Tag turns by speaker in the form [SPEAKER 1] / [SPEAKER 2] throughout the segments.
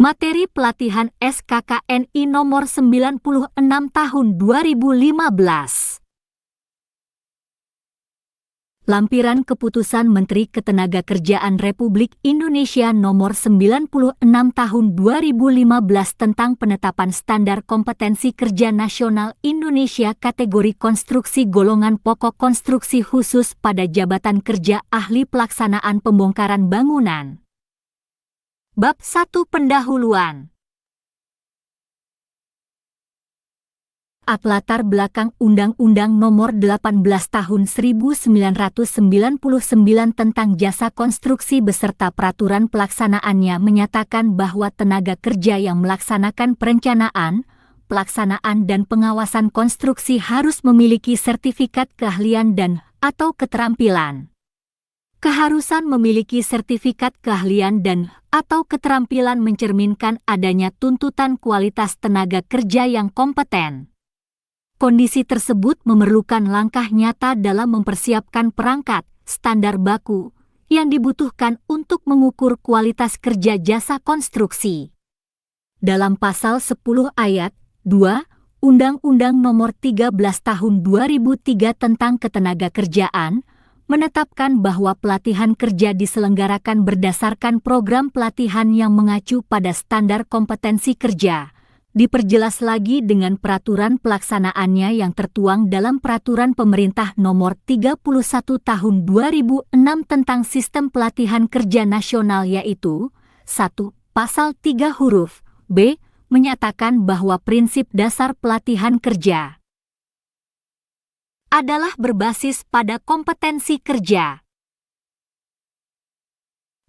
[SPEAKER 1] Materi pelatihan SKKNI nomor 96 tahun 2015. Lampiran Keputusan Menteri Ketenagakerjaan Republik Indonesia nomor 96 tahun 2015 tentang penetapan standar kompetensi kerja nasional Indonesia kategori konstruksi golongan pokok konstruksi khusus pada jabatan kerja ahli pelaksanaan pembongkaran bangunan. Bab 1 Pendahuluan. Latar belakang Undang-Undang Nomor 18 Tahun 1999 tentang Jasa Konstruksi beserta peraturan pelaksanaannya menyatakan bahwa tenaga kerja yang melaksanakan perencanaan, pelaksanaan dan pengawasan konstruksi harus memiliki sertifikat keahlian dan/atau keterampilan. Keharusan memiliki sertifikat keahlian dan/atau keterampilan mencerminkan adanya tuntutan kualitas tenaga kerja yang kompeten. Kondisi tersebut memerlukan langkah nyata dalam mempersiapkan perangkat, standar baku, yang dibutuhkan untuk mengukur kualitas kerja jasa konstruksi. Dalam pasal 10 ayat 2, Undang-Undang Nomor 13 Tahun 2003 tentang Ketenagakerjaan, menetapkan bahwa pelatihan kerja diselenggarakan berdasarkan program pelatihan yang mengacu pada standar kompetensi kerja. Diperjelas lagi dengan peraturan pelaksanaannya yang tertuang dalam Peraturan Pemerintah Nomor 31 Tahun 2006 tentang Sistem Pelatihan Kerja Nasional yaitu 1. Pasal 3 huruf B menyatakan bahwa prinsip dasar pelatihan kerja adalah berbasis pada kompetensi kerja.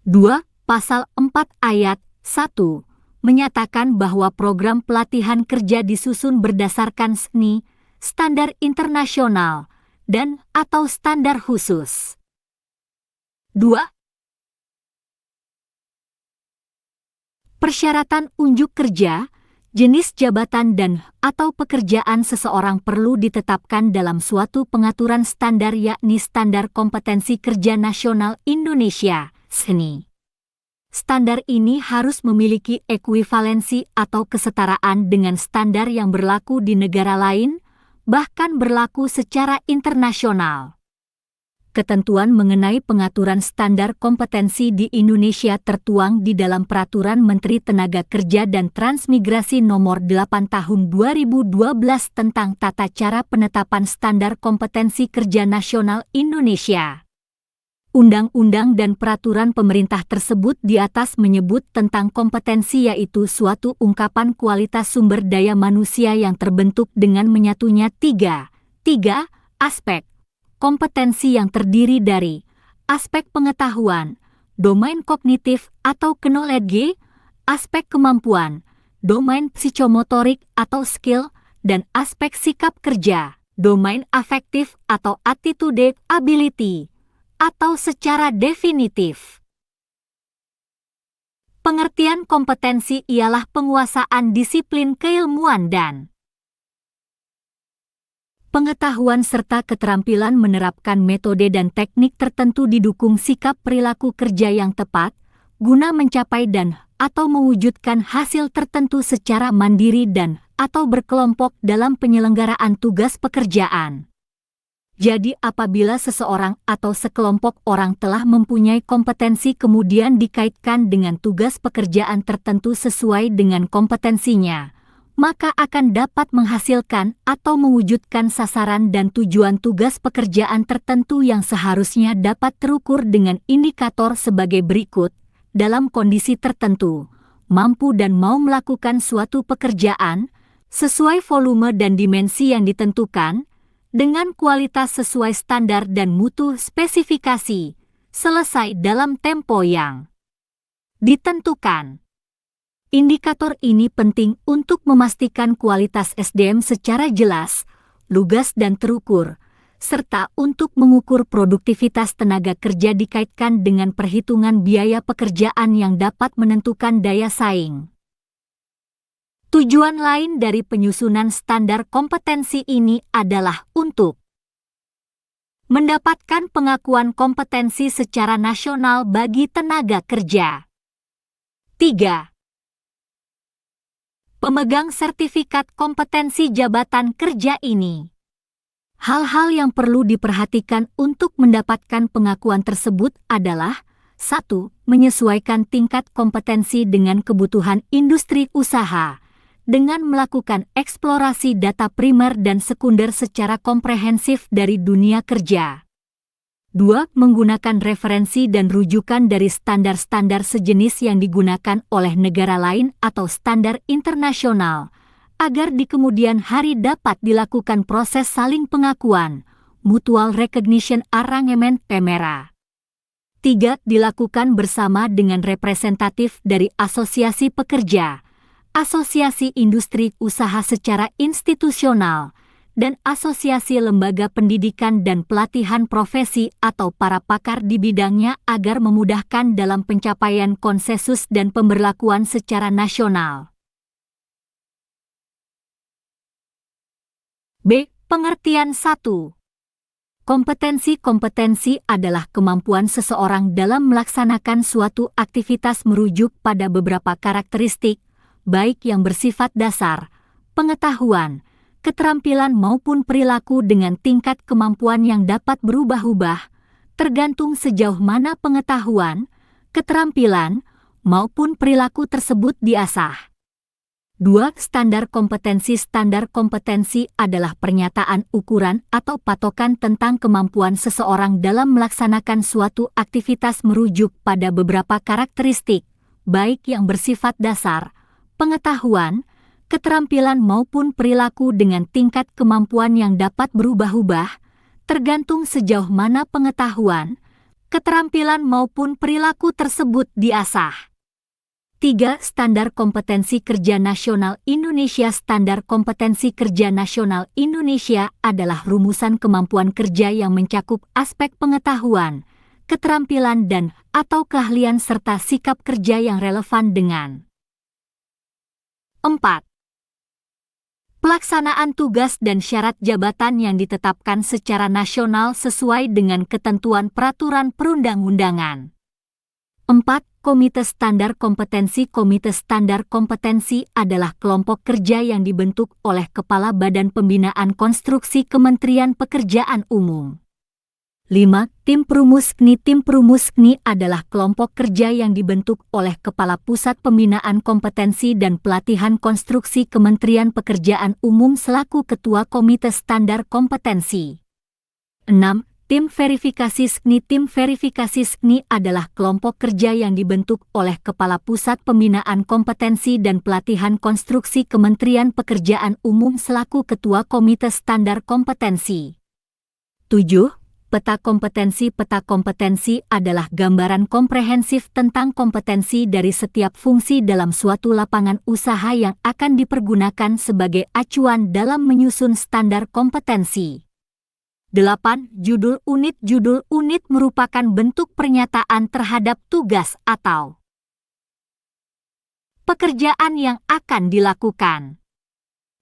[SPEAKER 1] 2. Pasal 4 ayat 1 menyatakan bahwa program pelatihan kerja disusun berdasarkan SNI, standar internasional, dan/atau standar khusus. 2. Persyaratan unjuk kerja, jenis jabatan dan/atau pekerjaan seseorang perlu ditetapkan dalam suatu pengaturan standar yakni Standar Kompetensi Kerja Nasional Indonesia, SNI. Standar ini harus memiliki ekuivalensi atau kesetaraan dengan standar yang berlaku di negara lain, bahkan berlaku secara internasional. Ketentuan mengenai pengaturan standar kompetensi di Indonesia tertuang di dalam Peraturan Menteri Tenaga Kerja dan Transmigrasi Nomor 8 Tahun 2012 tentang Tata Cara Penetapan Standar Kompetensi Kerja Nasional Indonesia. Undang-undang dan peraturan pemerintah tersebut di atas menyebut tentang kompetensi yaitu suatu ungkapan kualitas sumber daya manusia yang terbentuk dengan menyatunya tiga aspek. Kompetensi yang terdiri dari aspek pengetahuan, domain kognitif atau knowledge, aspek kemampuan, domain psikomotorik atau skill, dan aspek sikap kerja, domain afektif atau attitude ability. Atau secara definitif. Pengertian kompetensi ialah penguasaan disiplin keilmuan dan pengetahuan serta keterampilan menerapkan metode dan teknik tertentu didukung sikap perilaku kerja yang tepat, guna mencapai dan/atau mewujudkan hasil tertentu secara mandiri dan/atau berkelompok dalam penyelenggaraan tugas pekerjaan. Jadi apabila seseorang atau sekelompok orang telah mempunyai kompetensi kemudian dikaitkan dengan tugas pekerjaan tertentu sesuai dengan kompetensinya, maka akan dapat menghasilkan atau mewujudkan sasaran dan tujuan tugas pekerjaan tertentu yang seharusnya dapat terukur dengan indikator sebagai berikut. Dalam kondisi tertentu, mampu dan mau melakukan suatu pekerjaan sesuai volume dan dimensi yang ditentukan, dengan kualitas sesuai standar dan mutu spesifikasi, selesai dalam tempo yang ditentukan. Indikator ini penting untuk memastikan kualitas SDM secara jelas, lugas dan terukur, serta untuk mengukur produktivitas tenaga kerja dikaitkan dengan perhitungan biaya pekerjaan yang dapat menentukan daya saing. Tujuan lain dari penyusunan standar kompetensi ini adalah untuk mendapatkan pengakuan kompetensi secara nasional bagi tenaga kerja. 3. pemegang sertifikat kompetensi jabatan kerja ini. Hal-hal yang perlu diperhatikan untuk mendapatkan pengakuan tersebut adalah 1. Menyesuaikan tingkat kompetensi dengan kebutuhan industri usaha dengan melakukan eksplorasi data primer dan sekunder secara komprehensif dari dunia kerja. 2. Menggunakan referensi dan rujukan dari standar-standar sejenis yang digunakan oleh negara lain atau standar internasional, agar di kemudian hari dapat dilakukan proses saling pengakuan, mutual recognition arrangement (MRA). 3. Dilakukan bersama dengan representatif dari asosiasi pekerja, asosiasi industri usaha secara institusional, dan asosiasi lembaga pendidikan dan pelatihan profesi atau para pakar di bidangnya agar memudahkan dalam pencapaian konsensus dan pemberlakuan secara nasional. B. Pengertian 1. Kompetensi adalah kemampuan seseorang dalam melaksanakan suatu aktivitas merujuk pada beberapa karakteristik, baik yang bersifat dasar, pengetahuan, keterampilan maupun perilaku dengan tingkat kemampuan yang dapat berubah-ubah, tergantung sejauh mana pengetahuan, keterampilan, maupun perilaku tersebut diasah. 2. Standar kompetensi adalah pernyataan ukuran atau patokan tentang kemampuan seseorang dalam melaksanakan suatu aktivitas merujuk pada beberapa karakteristik, baik yang bersifat dasar, pengetahuan, keterampilan maupun perilaku dengan tingkat kemampuan yang dapat berubah-ubah, tergantung sejauh mana pengetahuan, keterampilan maupun perilaku tersebut diasah. 3. Standar Kompetensi Kerja Nasional Indonesia. Standar Kompetensi Kerja Nasional Indonesia adalah rumusan kemampuan kerja yang mencakup aspek pengetahuan, keterampilan dan/atau keahlian serta sikap kerja yang relevan dengan 4. Pelaksanaan tugas dan syarat jabatan yang ditetapkan secara nasional sesuai dengan ketentuan peraturan perundang-undangan. 4. Komite Standar Kompetensi. Komite Standar Kompetensi adalah kelompok kerja yang dibentuk oleh Kepala Badan Pembinaan Konstruksi Kementerian Pekerjaan Umum. 5. Tim Perumus KNI. Tim Perumus KNI adalah kelompok kerja yang dibentuk oleh Kepala Pusat Pembinaan Kompetensi dan Pelatihan Konstruksi Kementerian Pekerjaan Umum selaku Ketua Komite Standar Kompetensi. 6. Tim Verifikasi SKNI. Tim Verifikasi SKNI adalah kelompok kerja yang dibentuk oleh Kepala Pusat Pembinaan Kompetensi dan Pelatihan Konstruksi Kementerian Pekerjaan Umum selaku Ketua Komite Standar Kompetensi. 7. Peta kompetensi. Peta kompetensi adalah gambaran komprehensif tentang kompetensi dari setiap fungsi dalam suatu lapangan usaha yang akan dipergunakan sebagai acuan dalam menyusun standar kompetensi. 8. Judul unit. Judul unit merupakan bentuk pernyataan terhadap tugas atau pekerjaan yang akan dilakukan.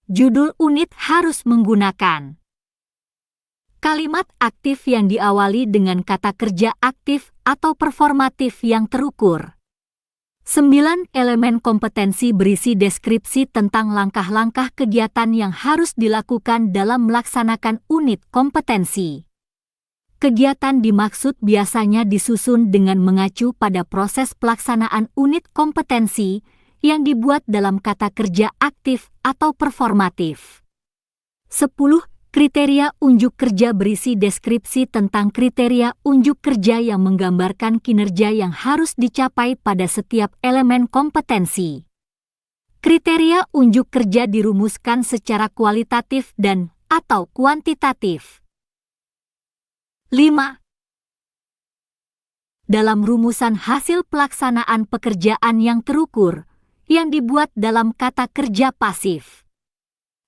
[SPEAKER 1] Judul unit harus menggunakan kalimat aktif yang diawali dengan kata kerja aktif atau performatif yang terukur. 9. Elemen kompetensi berisi deskripsi tentang langkah-langkah kegiatan yang harus dilakukan dalam melaksanakan unit kompetensi. Kegiatan dimaksud biasanya disusun dengan mengacu pada proses pelaksanaan unit kompetensi yang dibuat dalam kata kerja aktif atau performatif. 10. Kriteria unjuk kerja berisi deskripsi tentang kriteria unjuk kerja yang menggambarkan kinerja yang harus dicapai pada setiap elemen kompetensi. Kriteria unjuk kerja dirumuskan secara kualitatif dan/atau kuantitatif. 5. Dalam rumusan hasil pelaksanaan pekerjaan yang terukur, yang dibuat dalam kata kerja pasif.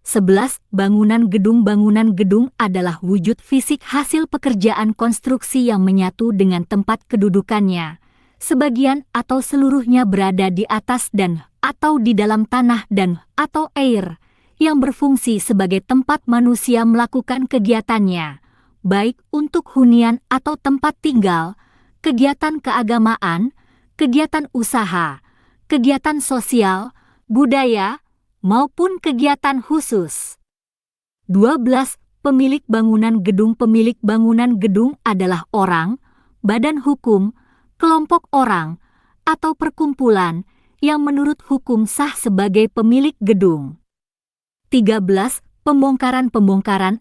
[SPEAKER 1] 11. Bangunan gedung. Bangunan gedung adalah wujud fisik hasil pekerjaan konstruksi yang menyatu dengan tempat kedudukannya. Sebagian atau seluruhnya berada di atas dan/atau di dalam tanah dan/atau air, yang berfungsi sebagai tempat manusia melakukan kegiatannya, baik untuk hunian atau tempat tinggal, kegiatan keagamaan, kegiatan usaha, kegiatan sosial, budaya, maupun kegiatan khusus. 12. Pemilik bangunan gedung. Pemilik bangunan gedung adalah orang, badan hukum, kelompok orang, atau perkumpulan yang menurut hukum sah sebagai pemilik gedung. 13. Pembongkaran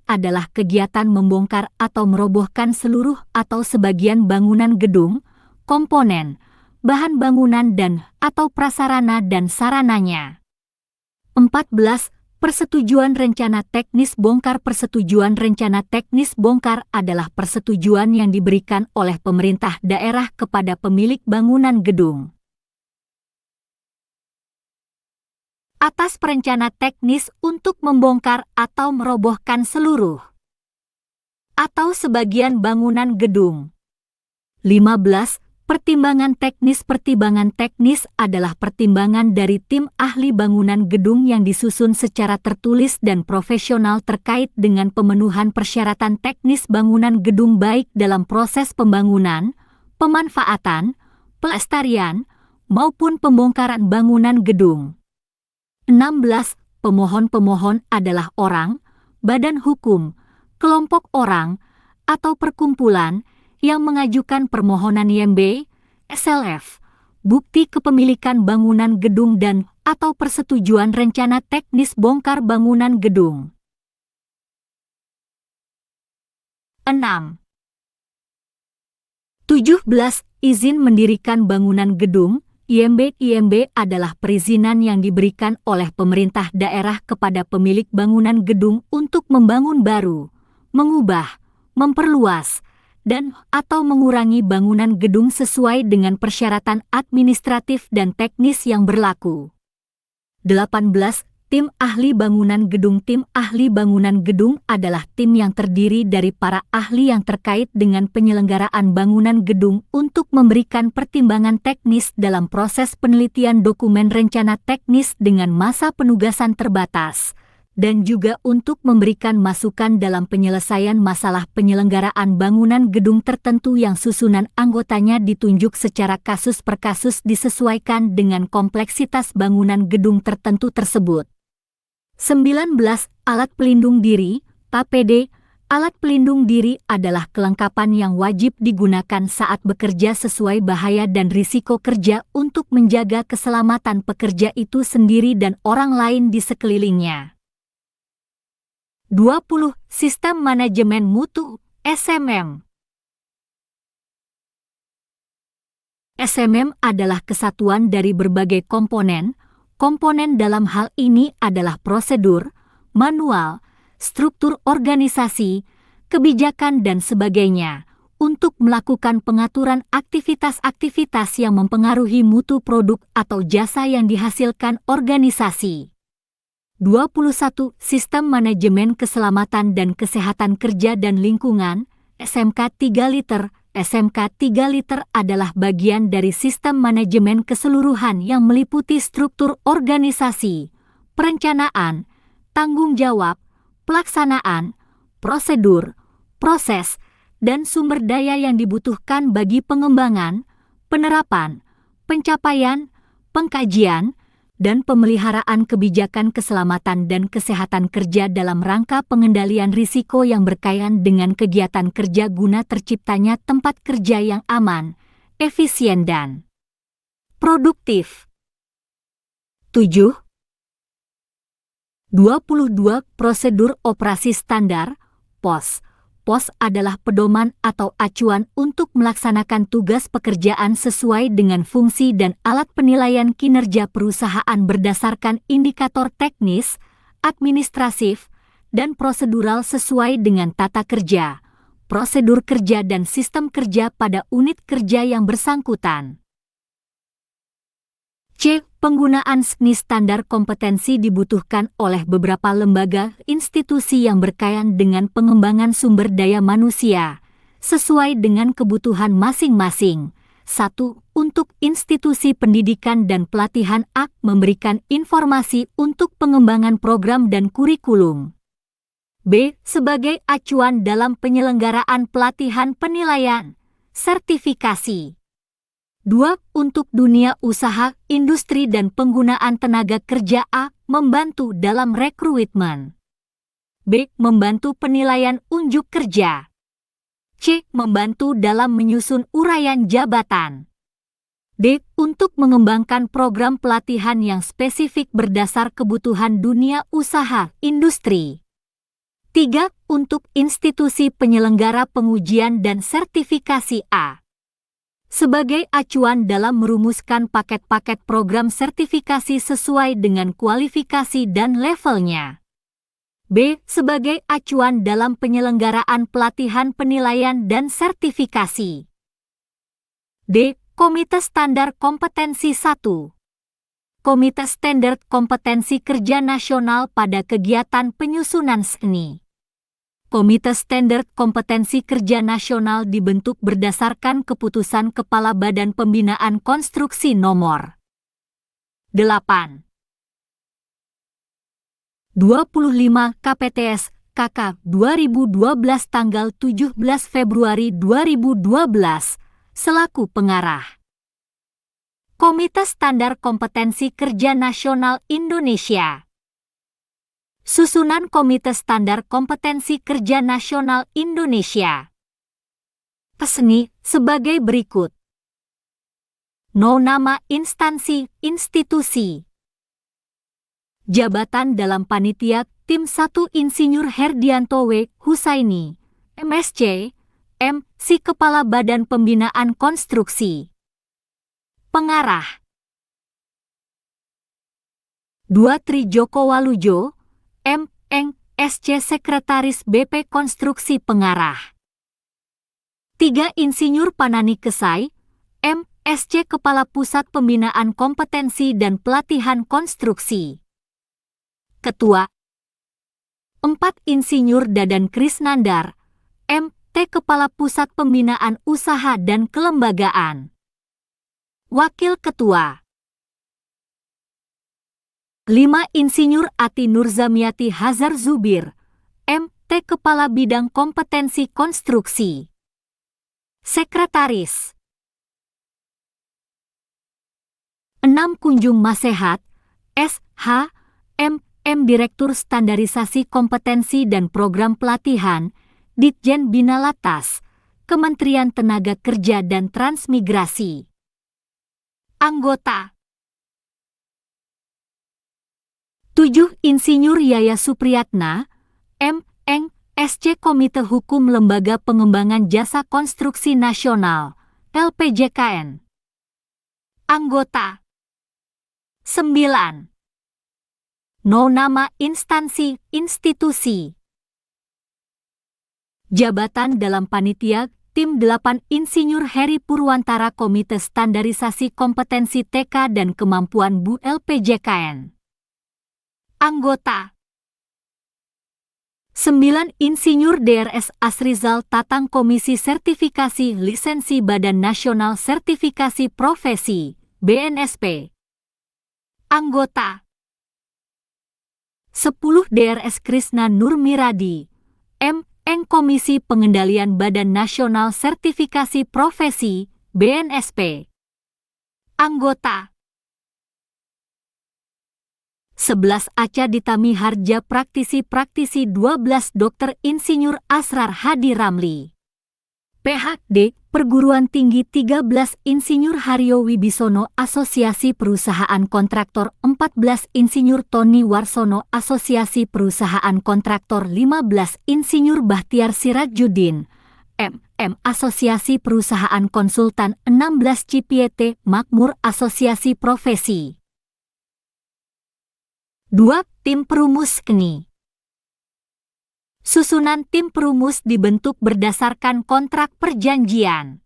[SPEAKER 1] adalah kegiatan membongkar atau merobohkan seluruh atau sebagian bangunan gedung, komponen, bahan bangunan atau prasarana dan sarananya. 14. Persetujuan rencana teknis bongkar. Persetujuan rencana teknis bongkar adalah persetujuan yang diberikan oleh pemerintah daerah kepada pemilik bangunan gedung atas perencana teknis untuk membongkar atau merobohkan seluruh atau sebagian bangunan gedung. 15. Pertimbangan teknis. Pertimbangan teknis adalah pertimbangan dari tim ahli bangunan gedung yang disusun secara tertulis dan profesional terkait dengan pemenuhan persyaratan teknis bangunan gedung baik dalam proses pembangunan, pemanfaatan, pelestarian, maupun pembongkaran bangunan gedung. 16. Pemohon adalah orang, badan hukum, kelompok orang, atau perkumpulan yang mengajukan permohonan YMB, SLF, bukti kepemilikan bangunan gedung atau persetujuan rencana teknis bongkar bangunan gedung. 6. 17. Izin mendirikan bangunan gedung. IMB adalah perizinan yang diberikan oleh pemerintah daerah kepada pemilik bangunan gedung untuk membangun baru, mengubah, memperluas, atau mengurangi bangunan gedung sesuai dengan persyaratan administratif dan teknis yang berlaku. 18. Tim ahli bangunan gedung. Tim ahli bangunan gedung adalah tim yang terdiri dari para ahli yang terkait dengan penyelenggaraan bangunan gedung untuk memberikan pertimbangan teknis dalam proses penelitian dokumen rencana teknis dengan masa penugasan terbatas, dan juga untuk memberikan masukan dalam penyelesaian masalah penyelenggaraan bangunan gedung tertentu yang susunan anggotanya ditunjuk secara kasus per kasus disesuaikan dengan kompleksitas bangunan gedung tertentu tersebut. 19. Alat pelindung diri, APD. Alat pelindung diri adalah kelengkapan yang wajib digunakan saat bekerja sesuai bahaya dan risiko kerja untuk menjaga keselamatan pekerja itu sendiri dan orang lain di sekelilingnya. 20. Sistem manajemen mutu, SMM. SMM adalah kesatuan dari berbagai komponen. Komponen dalam hal ini adalah prosedur, manual, struktur organisasi, kebijakan dan sebagainya untuk melakukan pengaturan aktivitas-aktivitas yang mempengaruhi mutu produk atau jasa yang dihasilkan organisasi. 21. Sistem manajemen keselamatan dan kesehatan kerja dan lingkungan, SMK 3 liter. SMK 3 liter adalah bagian dari sistem manajemen keseluruhan yang meliputi struktur organisasi, perencanaan, tanggung jawab, pelaksanaan, prosedur, proses, dan sumber daya yang dibutuhkan bagi pengembangan, penerapan, pencapaian, pengkajian, dan pemeliharaan kebijakan keselamatan dan kesehatan kerja dalam rangka pengendalian risiko yang berkaitan dengan kegiatan kerja guna terciptanya tempat kerja yang aman, efisien dan produktif. 7. 22. Prosedur operasi standar, POS. POS adalah pedoman atau acuan untuk melaksanakan tugas pekerjaan sesuai dengan fungsi dan alat penilaian kinerja perusahaan berdasarkan indikator teknis, administratif, dan prosedural sesuai dengan tata kerja, prosedur kerja dan sistem kerja pada unit kerja yang bersangkutan. C. Penggunaan standar kompetensi dibutuhkan oleh beberapa lembaga institusi yang berkaitan dengan pengembangan sumber daya manusia, sesuai dengan kebutuhan masing-masing. 1. Untuk institusi pendidikan dan pelatihan memberikan informasi untuk pengembangan program dan kurikulum. B. Sebagai acuan dalam penyelenggaraan pelatihan penilaian, sertifikasi, 2. Untuk dunia usaha, industri dan penggunaan tenaga kerja. A. Membantu dalam rekrutmen. B. Membantu penilaian unjuk kerja. C. Membantu dalam menyusun uraian jabatan. D. Untuk mengembangkan program pelatihan yang spesifik berdasar kebutuhan dunia usaha, industri. 3. Untuk institusi penyelenggara pengujian dan sertifikasi. A. Sebagai acuan dalam merumuskan paket-paket program sertifikasi sesuai dengan kualifikasi dan levelnya. B. Sebagai acuan dalam penyelenggaraan pelatihan penilaian dan sertifikasi. D. Komite Standar Kompetensi 1. Komite Standar Kompetensi Kerja Nasional pada kegiatan penyusunan SNI. Komite Standar Kompetensi Kerja Nasional dibentuk berdasarkan keputusan Kepala Badan Pembinaan Konstruksi Nomor 8. 25 KPTS KK 2012 tanggal 17 Februari 2012 selaku pengarah. Komite Standar Kompetensi Kerja Nasional Indonesia. Susunan Komite Standar Kompetensi Kerja Nasional Indonesia. SNI sebagai berikut. Nama instansi, institusi. Jabatan dalam panitia Tim 1 Insinyur Herdianto W. Husaini, MSc, M.Si Kepala Badan Pembinaan Konstruksi. Pengarah 2 Tri Joko Walujo, M.Eng, SC Sekretaris BP Konstruksi Pengarah. 3 Insinyur Panani Kesai, M.Sc Kepala Pusat Pembinaan Kompetensi dan Pelatihan Konstruksi. Ketua 4 Insinyur Dadan Krisnandar, M.T Kepala Pusat Pembinaan Usaha dan Kelembagaan. Wakil Ketua 5 Insinyur Ati Nurzamiati Hazar Zubir, M.T Kepala Bidang Kompetensi Konstruksi. Sekretaris 6 Kunjung Masehat, S.H. M. Direktur Standarisasi Kompetensi dan Program Pelatihan, Ditjen Bina Latas, Kementerian Tenaga Kerja dan Transmigrasi. Anggota 7 Insinyur Yaya Supriyatna, M.Eng, SC Komite Hukum Lembaga Pengembangan Jasa Konstruksi Nasional, LPJKN. Anggota 9 Nama instansi, institusi. Jabatan dalam panitia Tim 8 Insinyur Heri Purwantara Komite Standarisasi Kompetensi TK dan Kemampuan Bu LPJKN. Anggota 9 Insinyur DRS Asrizal Tatang Komisi Sertifikasi Lisensi Badan Nasional Sertifikasi Profesi, BNSP. Anggota 10 DRS Krisna Nurmiradi, M.Eng Komisi Pengendalian Badan Nasional Sertifikasi Profesi, BNSP. Anggota 11 Aca Ditami Harja Praktisi 12 Dr. Insinyur Asrar Hadi Ramli, PhD, Perguruan Tinggi 13 Insinyur Haryo Wibisono Asosiasi Perusahaan Kontraktor 14 Insinyur Tony Warsono Asosiasi Perusahaan Kontraktor 15 Insinyur Bahtiar Sirajuddin, MM Asosiasi Perusahaan Konsultan 16 Cipiete Makmur Asosiasi Profesi. 2 Tim Perumus KNI. Susunan tim perumus dibentuk berdasarkan kontrak perjanjian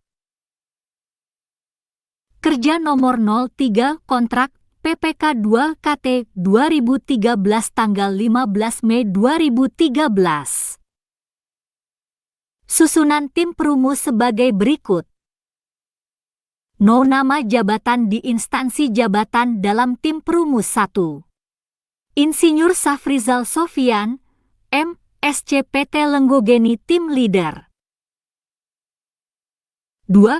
[SPEAKER 1] kerja nomor 03 kontrak PPK 2 KT 2013 tanggal 15 Mei 2013. Susunan tim perumus sebagai berikut. Nama jabatan di instansi jabatan dalam tim perumus 1. Insinyur Safrizal Sofian, M. SCPT Lenggogeni Tim Leader. 2.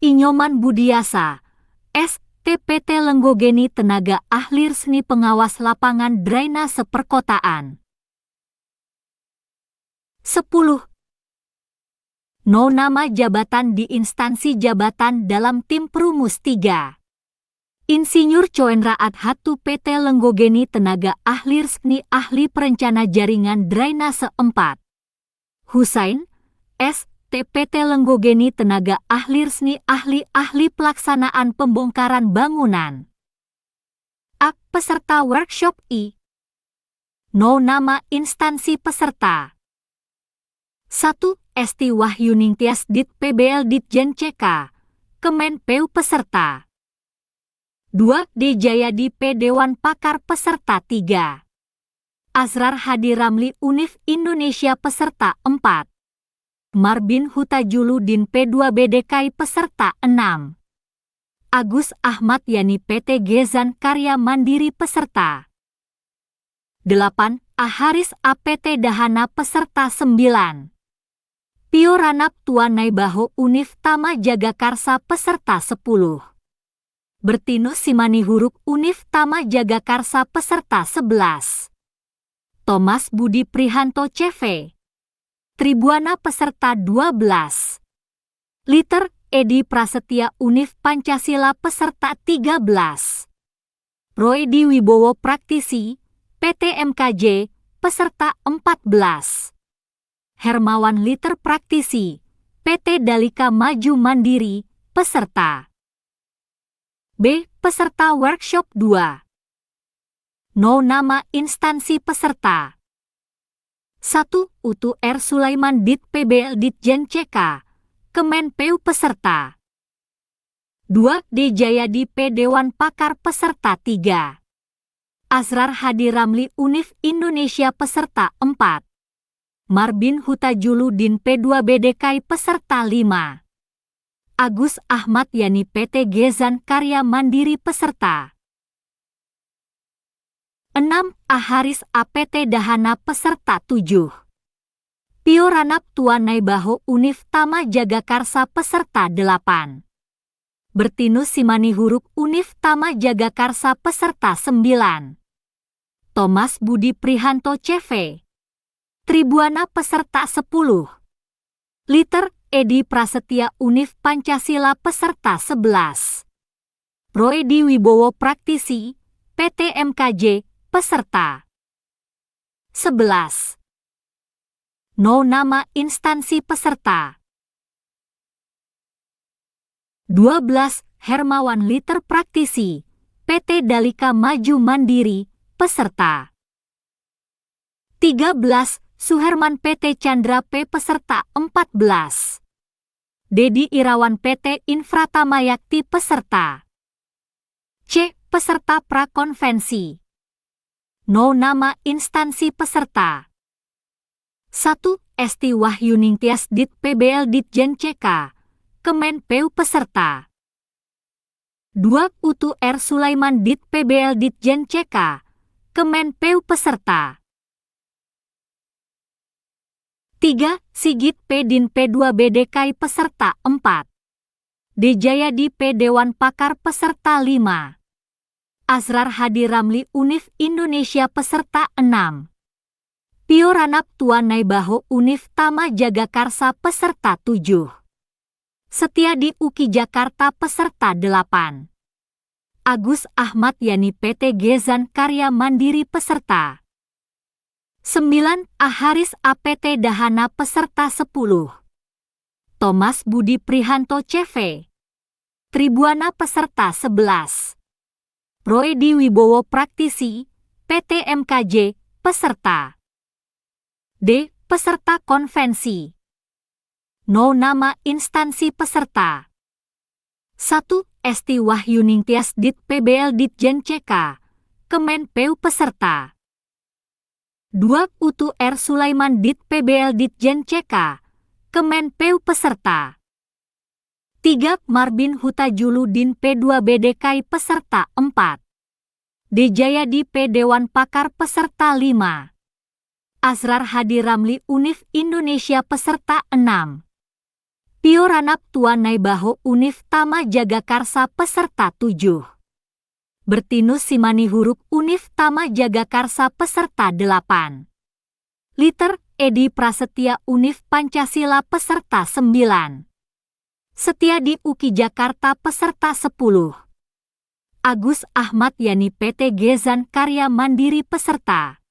[SPEAKER 1] Inyoman Budiasa, STPT Lenggogeni tenaga ahli resmi pengawas lapangan drainase perkotaan. 10. No nama jabatan di instansi jabatan dalam tim perumus 3. Insinyur Coendra Adhatu PT Lenggogeni tenaga ahli resmi ahli perencana jaringan drainase 4. Husain, STPT Lenggogeni tenaga ahli resmi ahli pelaksanaan pembongkaran bangunan. A. Peserta workshop I. No nama instansi peserta. 1. Esti Wahyuningtyas Dit PBL Ditjen CK, Kemenpeu peserta. 2. D. Jayadi P. Dewan Pakar peserta 3. Azrar Hadi Ramli Univ Indonesia peserta 4. Marbin Hutajuludin P2B DKI peserta 6. Agus Ahmad Yani PT Gezan Karya Mandiri peserta 8. Aharis APT Dahana peserta 9. Pio Ranap Tuan Naibaho Univ Tama Jagakarsa peserta 10. Bertinus Simani Huruk Univ Tama Jagakarsa peserta 11. Thomas Budi Prihanto CV, Tribuana peserta 12. Liter Edi Prasetya Univ Pancasila peserta 13. Roedi Wibowo Praktisi, PT MKJ, peserta 14. Hermawan Liter Praktisi, PT Dalika Maju Mandiri, peserta. B. Peserta workshop 2. No nama instansi peserta. 1. Utu R. Sulaiman Dit PBL Ditjen CK, Kemenpeu peserta. 2. D. Jayadi P. Dewan Pakar peserta 3. Azrar Hadi Ramli Univ Indonesia peserta 4. Marbin Hutajuludin P2B DKI peserta 5. Agus Ahmad Yani PT Gezan Karya Mandiri peserta 6. Aharis APT Dahana peserta 7. Pio Ranap Tuan Naibaho Univ Tama Jagakarsa peserta 8. Bertinus Simani Huruk Univ Tama Jagakarsa peserta 9. Thomas Budi Prihanto CV, Tribuana peserta 10. Liter Edi Prasetya Univ Pancasila peserta 11. Roedi Wibowo Praktisi, PT MKJ, peserta 11. No nama instansi peserta. 12. Hermawan Liter Praktisi, PT Dalika Maju Mandiri, peserta 13. Suherman PT Chandra P peserta 14. Dedi Irawan PT Infratamayakti peserta. C. Peserta prakonvensi. No nama instansi peserta. 1. Esti Wahyuningtyas Dit PBL Ditjen CK, Kemenpeu peserta. 2. Utu R. Sulaiman Dit PBL Ditjen CK, Kemenpeu peserta. 3. Sigit P. Din P2B DKI peserta 4. D. Jayadi P. Dewan Pakar peserta 5. Azrar Hadi Ramli Univ Indonesia peserta 6. Pio Ranap Tuan Naibaho Univ Tama Jagakarsa peserta 7. Setiadi Uki Jakarta peserta 8. Agus Ahmad Yani PT Gezan Karya Mandiri peserta 9. Aharis APT Dahana peserta 10. Thomas Budi Prihanto CV, Tribuana peserta 11. Roedi Wibowo Praktisi, PT MKJ, peserta. D. Peserta konvensi. No nama instansi peserta. 1. Esti Wahyuningtyas Dit PBL Ditjen CK, Kemenpeu peserta. 2. Utu R. Sulaiman Dit PBL Ditjen CK, Kemenpeu peserta. 3. Marbin Hutajuludin P2B DKI peserta 4. D. Jayadi P. Dewan Pakar peserta 5. Azrar Hadi Ramli Univ Indonesia peserta 6. Pioranap Tuanai Baho Univ Tama Jagakarsa peserta 7. Bertinus Simani Huruf Univ Tama Jagakarsa peserta 8. Liter Edi Prasetya Univ Pancasila peserta 9. Setiadi Uki Jakarta peserta 10. Agus Ahmad Yani PT Gezan Karya Mandiri peserta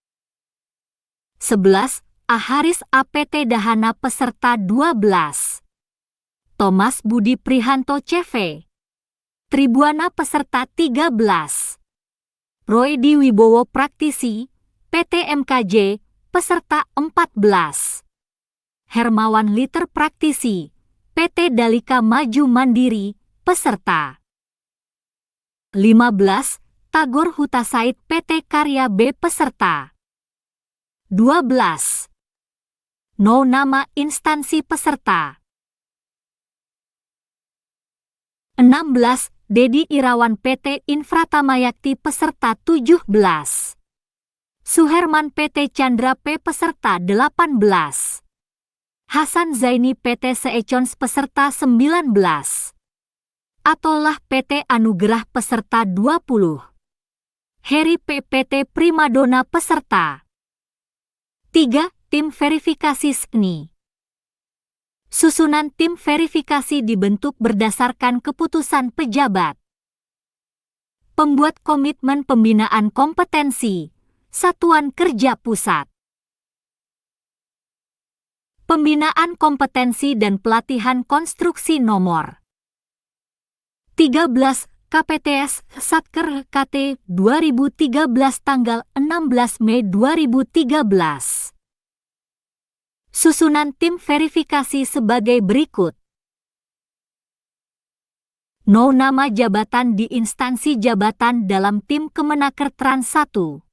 [SPEAKER 1] 11. Aharis APT Dahana peserta 12. Thomas Budi Prihanto CV Tribuana peserta 13. Roy Wibowo Praktisi PT MKJ peserta 14. Hermawan Liter Praktisi PT Dalika Maju Mandiri peserta 15. Tagor Hutasaid PT Karya B peserta 12. No nama instansi peserta 16. Dedi Irawan PT Infratamayakti peserta 17. Suherman PT Chandra P peserta 18. Hasan Zaini PT Seechons peserta 19. Atollah PT Anugerah peserta 20. Heri P PT Primadona peserta 3. Tim verifikasi SKNI. Susunan tim verifikasi dibentuk berdasarkan keputusan pejabat. Pembuat komitmen pembinaan kompetensi, Satuan Kerja Pusat. Pembinaan kompetensi dan pelatihan konstruksi nomor 13 KPTS Satker KT 2013 tanggal 16 Mei 2013. Susunan tim verifikasi sebagai berikut. No nama jabatan di instansi jabatan dalam tim Kemenaker Trans 1.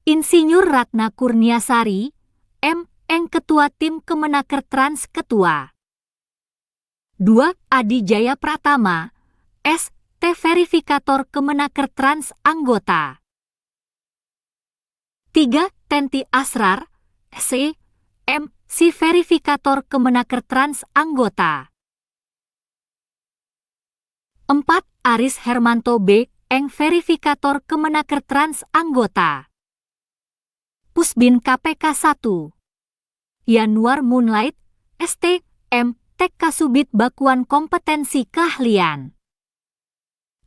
[SPEAKER 1] Insinyur Ratna Kurniasari, M.Eng Ketua Tim Kemenaker Trans Ketua. 2. Adi Jaya Pratama, S.T. Verifikator Kemenaker Trans Anggota. 3. Tenti Asrar, C. M. Si Verifikator Kemenaker Trans Anggota. 4. Aris Hermanto B. Eng Verifikator Kemenaker Trans Anggota. Pusbin KPK 1. Yanuar Moonlight, ST. M. Tek Kasubit Bakuan Kompetensi Keahlian.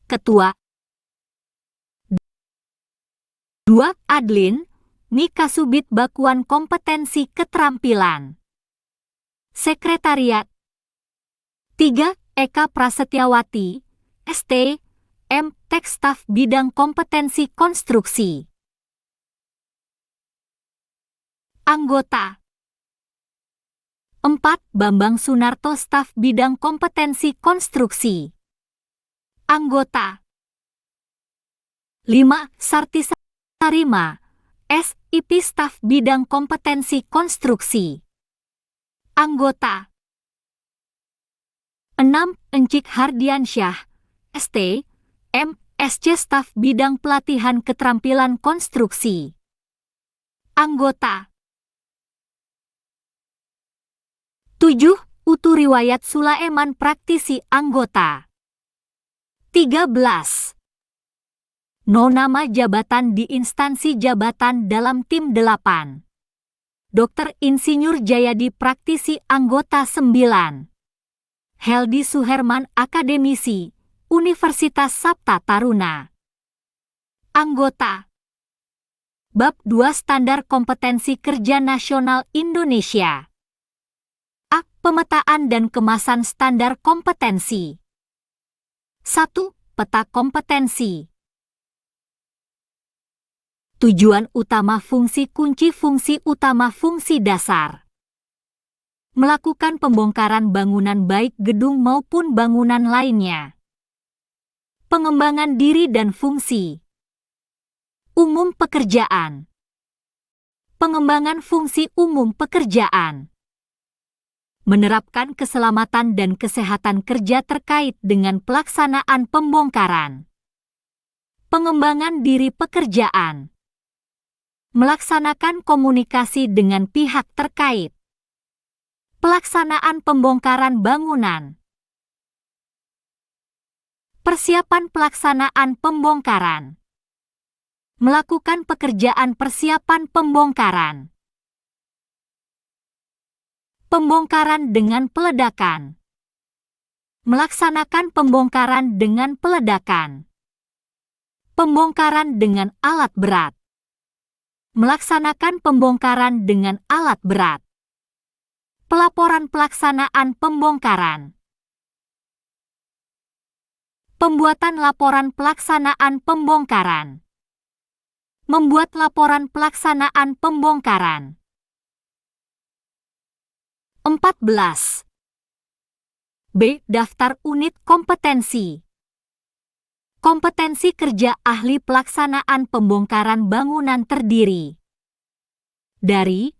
[SPEAKER 1] Ketua. 2. Adlin Mi Kasubit Bakuan Kompetensi Keterampilan. Sekretariat. 3. Eka Prasetyawati, ST. M. Tek Staf Bidang Kompetensi Konstruksi. Anggota. 4. Bambang Sunarto Staf Bidang Kompetensi Konstruksi. Anggota. 5. Sarti Sarima, SIP Staf Bidang Kompetensi Konstruksi. Anggota. 6. Encik Hardiansyah, ST. M. SC Staf Bidang Pelatihan Keterampilan Konstruksi. Anggota. 7. Utu Riwayat Sulaeman Praktisi Anggota. 13. No nama jabatan di instansi jabatan dalam tim 8. Dr. Insinyur Jayadi Praktisi Anggota 9. Heldi Suherman Akademisi, Universitas Sabta Taruna. Anggota. Bab 2 Standar Kompetensi Kerja Nasional Indonesia. A. Pemetaan dan kemasan standar kompetensi. 1. Peta kompetensi. Tujuan utama fungsi kunci fungsi utama fungsi dasar. Melakukan pembongkaran bangunan baik gedung maupun bangunan lainnya. Pengembangan diri dan fungsi. Umum pekerjaan. Pengembangan fungsi umum pekerjaan. Menerapkan keselamatan dan kesehatan kerja terkait dengan pelaksanaan pembongkaran. Pengembangan diri pekerjaan. Melaksanakan komunikasi dengan pihak terkait. Pelaksanaan pembongkaran bangunan. Persiapan pelaksanaan pembongkaran. Melakukan pekerjaan persiapan pembongkaran. Pembongkaran dengan peledakan. Melaksanakan pembongkaran dengan peledakan. Pembongkaran dengan alat berat. Melaksanakan pembongkaran dengan alat berat. Pelaporan pelaksanaan pembongkaran. Pembuatan laporan pelaksanaan pembongkaran. Membuat laporan pelaksanaan pembongkaran. 14. B. Daftar unit kompetensi. Kompetensi kerja ahli pelaksanaan pembongkaran bangunan terdiri dari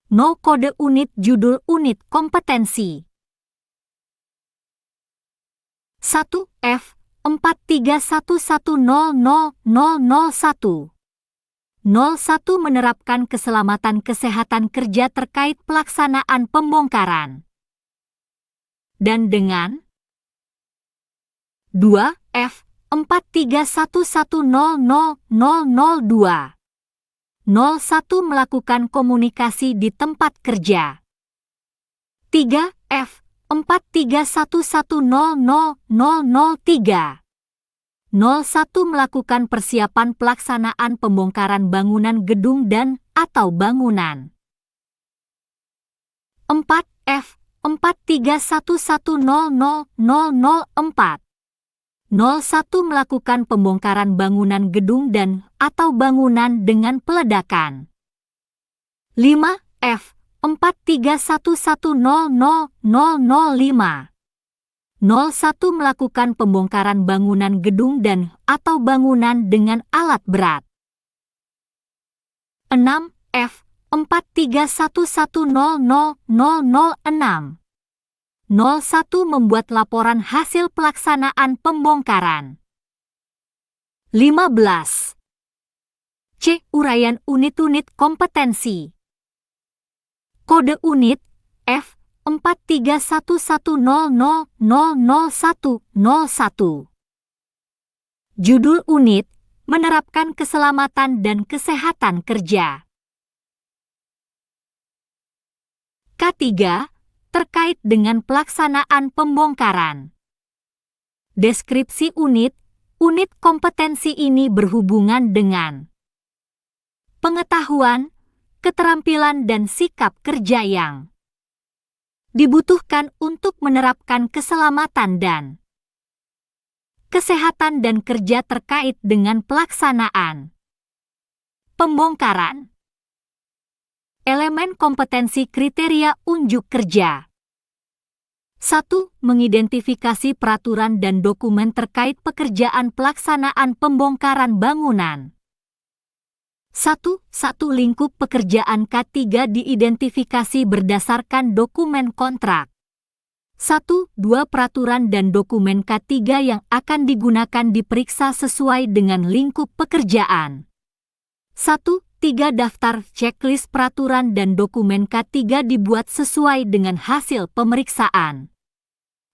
[SPEAKER 1] 0 kode unit judul unit kompetensi 1 F 431100001 01 menerapkan keselamatan kesehatan kerja terkait pelaksanaan pembongkaran dan dengan 2 F 431100002 01 melakukan komunikasi di tempat kerja. 3 F 431100003 01 melakukan persiapan pelaksanaan pembongkaran bangunan gedung dan atau bangunan. 4 F 431100004 01 melakukan pembongkaran bangunan gedung dan atau bangunan dengan peledakan. 5 F 431100005 01 melakukan pembongkaran bangunan gedung dan atau bangunan dengan alat berat. 6 F 431100006 01 membuat laporan hasil pelaksanaan pembongkaran. 15. C. Uraian unit-unit kompetensi. Kode unit F 43110000101. Judul unit menerapkan keselamatan dan kesehatan kerja. K3 terkait dengan pelaksanaan pembongkaran. Deskripsi unit kompetensi ini berhubungan dengan pengetahuan, keterampilan dan sikap kerja yang dibutuhkan untuk menerapkan keselamatan dan kesehatan dan kerja terkait dengan pelaksanaan pembongkaran. Elemen kompetensi kriteria unjuk kerja. 1. Mengidentifikasi peraturan dan dokumen terkait pekerjaan pelaksanaan pembongkaran bangunan. 1. Lingkup pekerjaan K3 diidentifikasi berdasarkan dokumen kontrak. 1. 2. Peraturan dan dokumen K3 yang akan digunakan diperiksa sesuai dengan lingkup pekerjaan. 1. 3. Daftar checklist peraturan dan dokumen K3 dibuat sesuai dengan hasil pemeriksaan.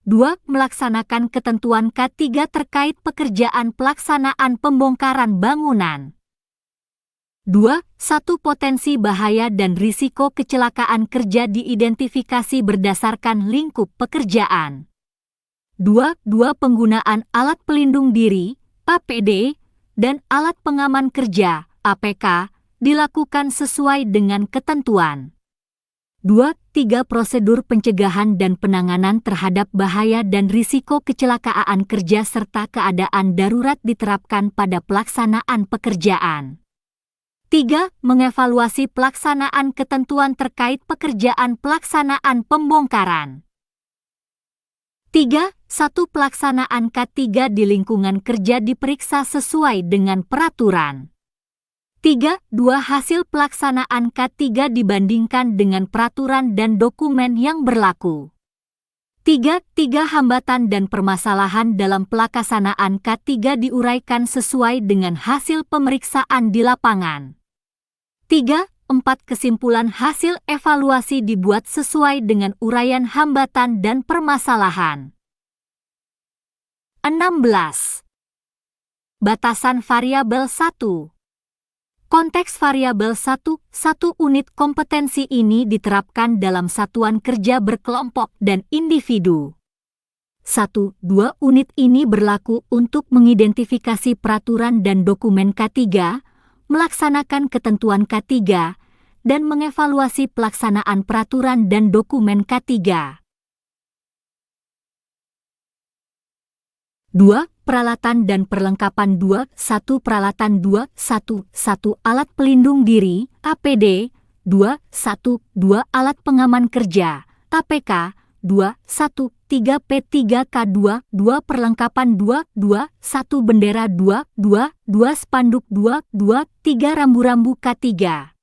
[SPEAKER 1] 2. Melaksanakan ketentuan K3 terkait pekerjaan pelaksanaan pembongkaran bangunan. 2. 1. Potensi bahaya dan risiko kecelakaan kerja diidentifikasi berdasarkan lingkup pekerjaan. 2. Penggunaan alat pelindung diri, APD, dan alat pengaman kerja, APK, dilakukan sesuai dengan ketentuan. 2. 3. Prosedur pencegahan dan penanganan terhadap bahaya dan risiko kecelakaan kerja serta keadaan darurat diterapkan pada pelaksanaan pekerjaan. 3. Mengevaluasi pelaksanaan ketentuan terkait pekerjaan pelaksanaan pembongkaran. 3. 1. Pelaksanaan K3 di lingkungan kerja diperiksa sesuai dengan peraturan. 3. Hasil pelaksanaan K3 dibandingkan dengan peraturan dan dokumen yang berlaku. 3. Hambatan dan permasalahan dalam pelaksanaan K3 diuraikan sesuai dengan hasil pemeriksaan di lapangan. 3. 4. Kesimpulan hasil evaluasi dibuat sesuai dengan uraian hambatan dan permasalahan. 16. Batasan variabel 1. Konteks variabel 1. Satu unit kompetensi ini diterapkan dalam satuan kerja berkelompok dan individu. 1. 2 unit ini berlaku untuk mengidentifikasi peraturan dan dokumen K3, melaksanakan ketentuan K3, dan mengevaluasi pelaksanaan peraturan dan dokumen K3. 2. Peralatan dan perlengkapan 2. 1. Peralatan 2. 1. 1. Alat pelindung diri, APD. 2. 1. 2. Alat pengaman kerja, APK. 2. 1. 3 P3K2. 2. Perlengkapan 2. 2. 1. Bendera 2. 2. 2. Spanduk 2. 2. 3. Rambu-rambu K3.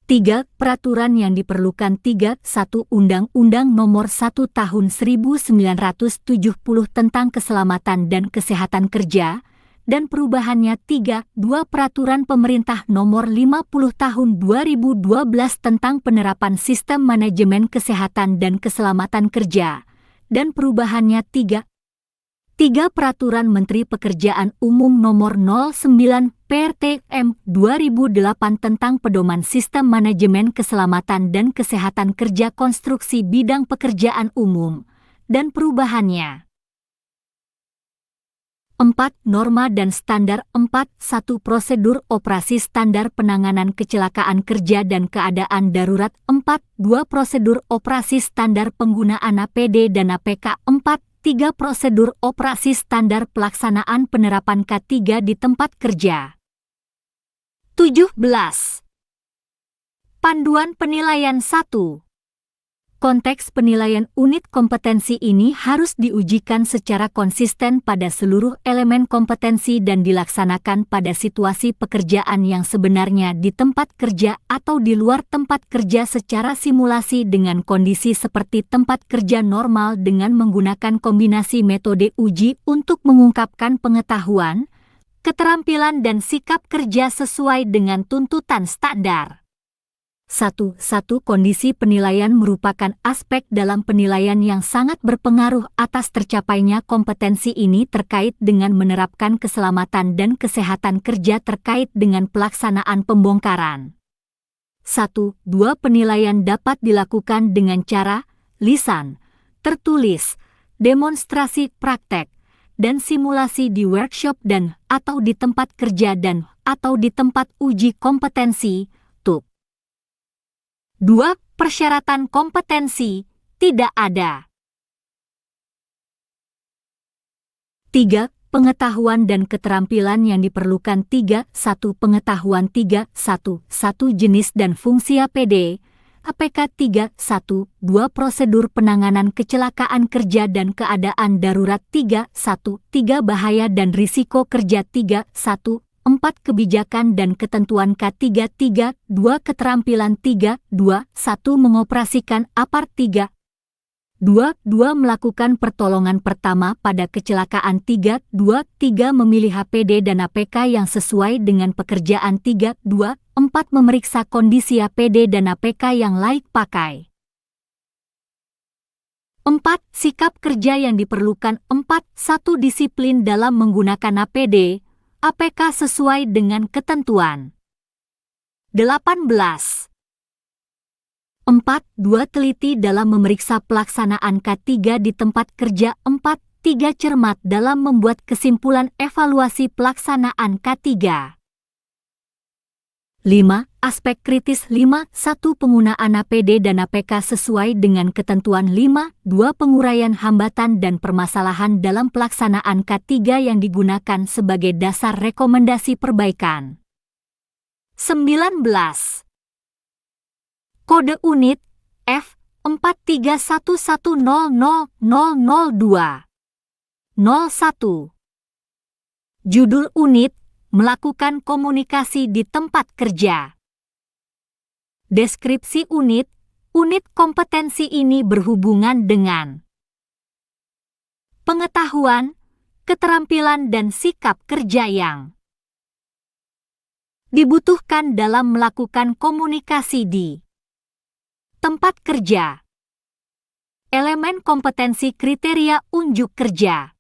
[SPEAKER 1] 3. Peraturan yang diperlukan 3. 1. Undang-Undang Nomor 1 Tahun 1970 tentang Keselamatan dan Kesehatan Kerja, dan perubahannya 3. 2. Peraturan Pemerintah Nomor 50 Tahun 2012 tentang penerapan Sistem Manajemen Kesehatan dan Keselamatan Kerja, dan perubahannya 3. 3. Peraturan Menteri Pekerjaan Umum Nomor 09 PRTM 2008 tentang pedoman Sistem Manajemen Keselamatan dan Kesehatan Kerja Konstruksi Bidang Pekerjaan Umum, dan perubahannya. 4. Norma dan Standar 4. 1. Prosedur Operasi Standar Penanganan Kecelakaan Kerja dan Keadaan Darurat 4. 2. Prosedur Operasi Standar Penggunaan APD dan APK 4. 3. Prosedur Operasi Standar Pelaksanaan Penerapan K3 di Tempat Kerja. 17. Panduan Penilaian 1. Konteks penilaian unit kompetensi ini harus diujikan secara konsisten pada seluruh elemen kompetensi dan dilaksanakan pada situasi pekerjaan yang sebenarnya di tempat kerja atau di luar tempat kerja secara simulasi dengan kondisi seperti tempat kerja normal dengan menggunakan kombinasi metode uji untuk mengungkapkan pengetahuan, keterampilan dan sikap kerja sesuai dengan tuntutan standar. 1. Kondisi penilaian merupakan aspek dalam penilaian yang sangat berpengaruh atas tercapainya kompetensi ini terkait dengan menerapkan keselamatan dan kesehatan kerja terkait dengan pelaksanaan pembongkaran. 1. 2. Penilaian dapat dilakukan dengan cara lisan, tertulis, demonstrasi praktek, dan simulasi di workshop dan atau di tempat kerja dan atau di tempat uji kompetensi, TUK. 2. Persyaratan kompetensi tidak ada. 3. Pengetahuan dan keterampilan yang diperlukan 3. 1. Pengetahuan 3. 1. 1. Jenis dan fungsi APD, APK 3. 1. 2. Prosedur penanganan kecelakaan kerja dan keadaan darurat 3. 1. 3. Bahaya dan risiko kerja 3. 1. 4. Kebijakan dan ketentuan K3 3. 2. Keterampilan 3. 2. 1. Mengoperasikan APAR 3. 2. 2. Melakukan pertolongan pertama pada kecelakaan 3. 2. 3. Memilih HPD dan APK yang sesuai dengan pekerjaan 3. 2. 4. Memeriksa kondisi APD dan APK yang layak pakai. 4. Sikap kerja yang diperlukan 4. 1. Disiplin dalam menggunakan APD, APK sesuai dengan ketentuan. 18. 4. 2. Teliti dalam memeriksa pelaksanaan K3 di tempat kerja 4. 3. Cermat dalam membuat kesimpulan evaluasi pelaksanaan K3. 5. Aspek kritis 5. 1. Penggunaan APD dan APK sesuai dengan ketentuan 5. 2. Penguraian hambatan dan permasalahan dalam pelaksanaan K3 yang digunakan sebagai dasar rekomendasi perbaikan. 19. Kode unit F 431100002 01. Judul unit melakukan komunikasi di tempat kerja. Deskripsi unit kompetensi ini berhubungan dengan pengetahuan, keterampilan dan sikap kerja yang dibutuhkan dalam melakukan komunikasi di tempat kerja. Elemen kompetensi kriteria unjuk kerja.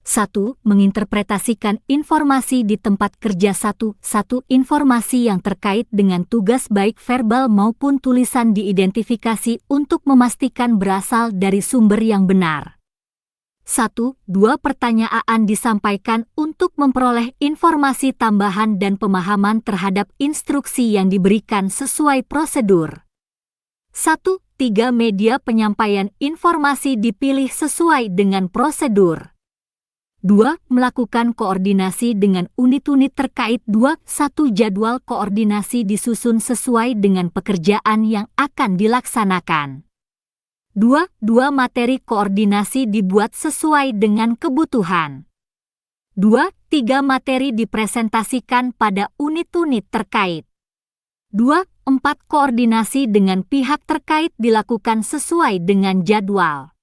[SPEAKER 1] 1. Menginterpretasikan informasi di tempat kerja. 1. Informasi yang terkait dengan tugas baik verbal maupun tulisan diidentifikasi untuk memastikan berasal dari sumber yang benar. 1. 2. Pertanyaan disampaikan untuk memperoleh informasi tambahan dan pemahaman terhadap instruksi yang diberikan sesuai prosedur. 1. 3. Media penyampaian informasi dipilih sesuai dengan prosedur. 2. Melakukan koordinasi dengan unit-unit terkait. 2. 1. Jadwal koordinasi disusun sesuai dengan pekerjaan yang akan dilaksanakan. 2. Materi koordinasi dibuat sesuai dengan kebutuhan. 2. 3. Materi dipresentasikan pada unit-unit terkait. 2. 4. Koordinasi dengan pihak terkait dilakukan sesuai dengan jadwal.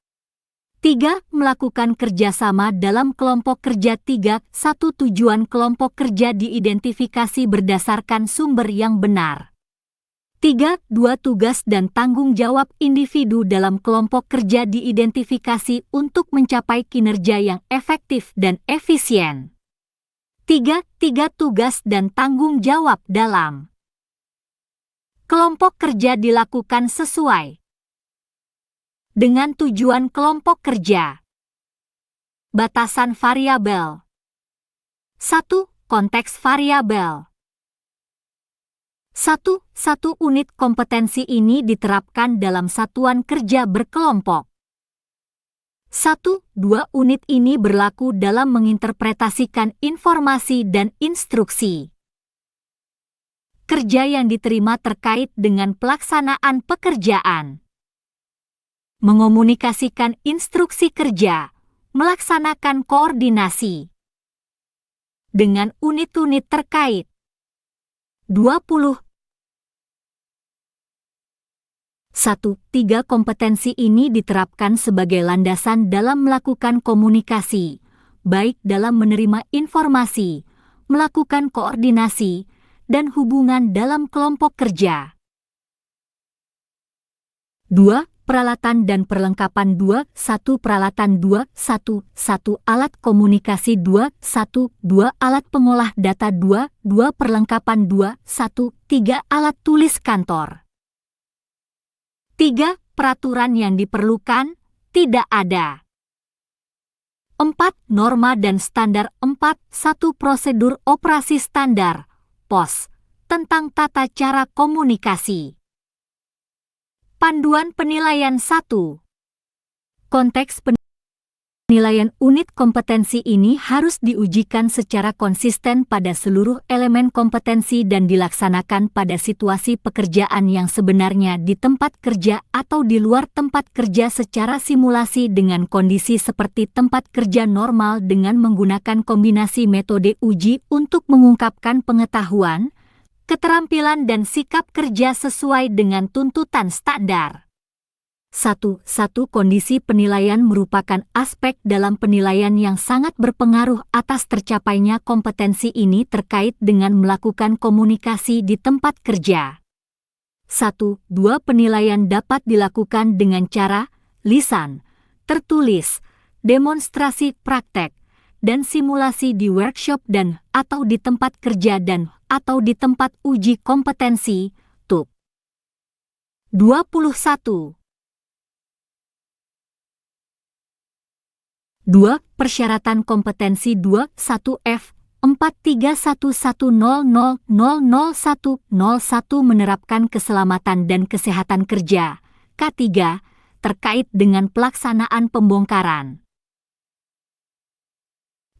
[SPEAKER 1] 3. Melakukan kerjasama dalam kelompok kerja. 3. 1. Tujuan kelompok kerja diidentifikasi berdasarkan sumber yang benar. 3. 2. Tugas dan tanggung jawab individu dalam kelompok kerja diidentifikasi untuk mencapai kinerja yang efektif dan efisien. 3. Tugas dan tanggung jawab dalam kelompok kerja dilakukan sesuai dengan tujuan kelompok kerja. Batasan variabel. 1. Konteks variabel. 1. Unit kompetensi ini diterapkan dalam satuan kerja berkelompok. 1. 2. Unit ini berlaku dalam menginterpretasikan informasi dan instruksi kerja yang diterima terkait dengan pelaksanaan pekerjaan. Mengomunikasikan instruksi kerja, melaksanakan koordinasi dengan unit-unit terkait. 20. 1. 3. Kompetensi ini diterapkan sebagai landasan dalam melakukan komunikasi, baik dalam menerima informasi, melakukan koordinasi, dan hubungan dalam kelompok kerja. 2. Peralatan dan perlengkapan. 2. 1. Peralatan. 2. 1. Alat komunikasi. 2. 2. Alat pengolah data. 2. Perlengkapan. 2. 3. Alat tulis kantor. 3. Peraturan yang diperlukan, tidak ada. 4. Norma dan standar. 4. 1. Prosedur operasi standar, POS, tentang tata cara komunikasi. Panduan penilaian. 1. Konteks penilaian. Unit kompetensi ini harus diujikan secara konsisten pada seluruh elemen kompetensi dan dilaksanakan pada situasi pekerjaan yang sebenarnya di tempat kerja atau di luar tempat kerja secara simulasi dengan kondisi seperti tempat kerja normal dengan menggunakan kombinasi metode uji untuk mengungkapkan pengetahuan, keterampilan dan sikap kerja sesuai dengan tuntutan standar. 1. Kondisi penilaian merupakan aspek dalam penilaian yang sangat berpengaruh atas tercapainya kompetensi ini terkait dengan melakukan komunikasi di tempat kerja. 1. 2. Penilaian dapat dilakukan dengan cara lisan, tertulis, demonstrasi praktek, dan simulasi di workshop dan atau di tempat kerja dan atau di tempat uji kompetensi, TUP. 21. 2. Persyaratan kompetensi. 2. 1F 43110000101 menerapkan keselamatan dan kesehatan kerja. K3 terkait dengan pelaksanaan pembongkaran.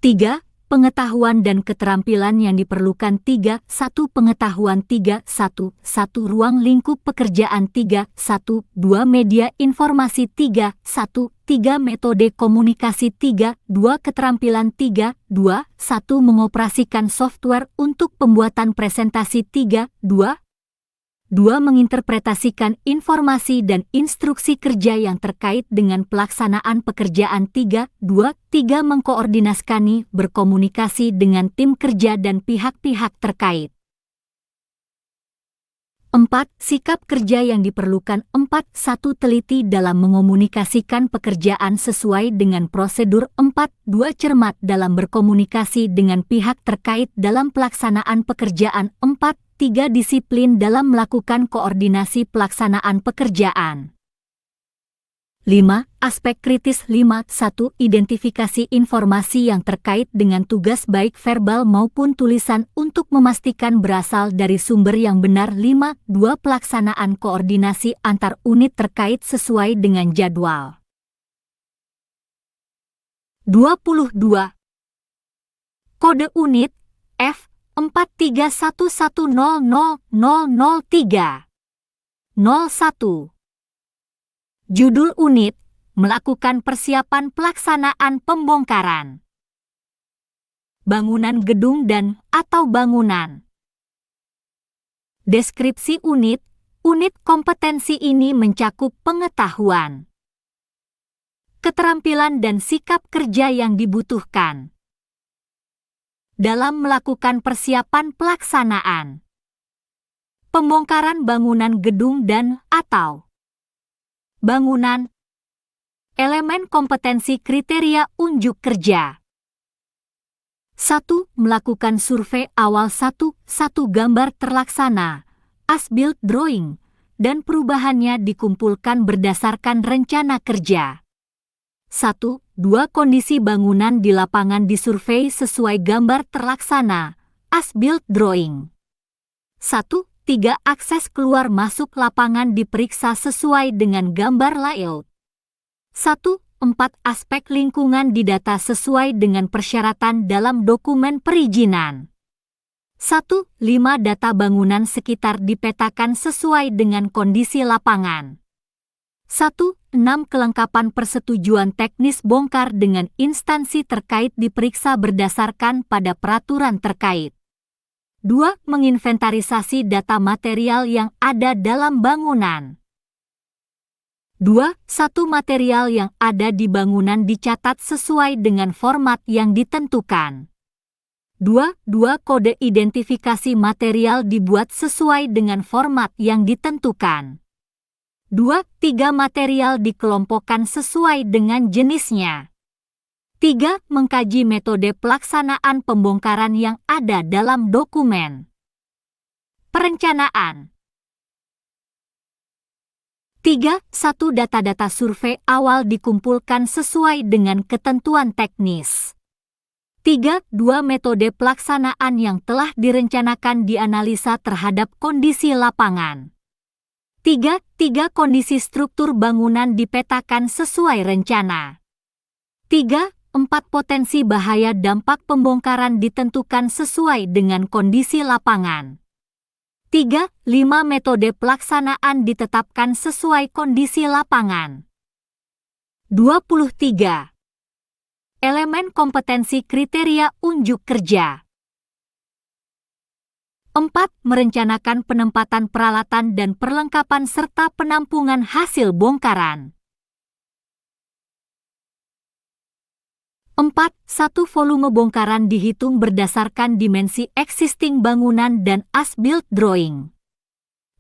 [SPEAKER 1] 3. Pengetahuan dan keterampilan yang diperlukan. 3. 1. Pengetahuan. 3. 1. Ruang lingkup pekerjaan. 3. 1. 2. Media informasi. 3. 1. 3. Metode komunikasi. 3. 2. Keterampilan. 3. 2. 1. Mengoperasikan software untuk pembuatan presentasi. 3. 2. 2. Menginterpretasikan informasi dan instruksi kerja yang terkait dengan pelaksanaan pekerjaan. 3. Mengkoordinasikan berkomunikasi dengan tim kerja dan pihak-pihak terkait. 4. Sikap kerja yang diperlukan. 4. 1. Teliti dalam mengomunikasikan pekerjaan sesuai dengan prosedur. 4. 2. Cermat dalam berkomunikasi dengan pihak terkait dalam pelaksanaan pekerjaan. 4. 3. Disiplin dalam melakukan koordinasi pelaksanaan pekerjaan. 5. Aspek kritis. 5. 1. Identifikasi informasi yang terkait dengan tugas baik verbal maupun tulisan untuk memastikan berasal dari sumber yang benar. 5. 2. Pelaksanaan koordinasi antar unit terkait sesuai dengan jadwal. 22. Kode unit F 4311000003 01. Judul unit, melakukan persiapan pelaksanaan pembongkaran bangunan gedung dan atau bangunan. Deskripsi unit, unit kompetensi ini mencakup pengetahuan, keterampilan dan sikap kerja yang dibutuhkan dalam melakukan persiapan pelaksanaan pembongkaran bangunan gedung dan atau bangunan. Elemen kompetensi kriteria unjuk kerja. 1. Melakukan survei awal. 1. Gambar terlaksana, as-built drawing, dan perubahannya dikumpulkan berdasarkan rencana kerja. 1. 2. Kondisi bangunan di lapangan disurvei sesuai gambar terlaksana, as-built drawing. 1. 3. Akses keluar masuk lapangan diperiksa sesuai dengan gambar layout. 1. 4. Aspek lingkungan didata sesuai dengan persyaratan dalam dokumen perizinan. 1. 5. Data bangunan sekitar dipetakan sesuai dengan kondisi lapangan. 1. 6. Kelengkapan persetujuan teknis bongkar dengan instansi terkait diperiksa berdasarkan pada peraturan terkait. 2. Menginventarisasi data material yang ada dalam bangunan. 2. 1. Material yang ada di bangunan dicatat sesuai dengan format yang ditentukan. 2. Kode identifikasi material dibuat sesuai dengan format yang ditentukan. 2. Material dikelompokkan sesuai dengan jenisnya. 3. Mengkaji metode pelaksanaan pembongkaran yang ada dalam dokumen. Perencanaan. 3. 1. Data-data survei awal dikumpulkan sesuai dengan ketentuan teknis. 3. Metode pelaksanaan yang telah direncanakan dianalisa terhadap kondisi lapangan. 3. Kondisi struktur bangunan dipetakan sesuai rencana. 3. 4. Potensi bahaya dampak pembongkaran ditentukan sesuai dengan kondisi lapangan. 3. Metode pelaksanaan ditetapkan sesuai kondisi lapangan. 23. Elemen kompetensi kriteria unjuk kerja. 4. Merencanakan penempatan peralatan dan perlengkapan serta penampungan hasil bongkaran. 4. 1. Volume bongkaran dihitung berdasarkan dimensi existing bangunan dan as-built drawing.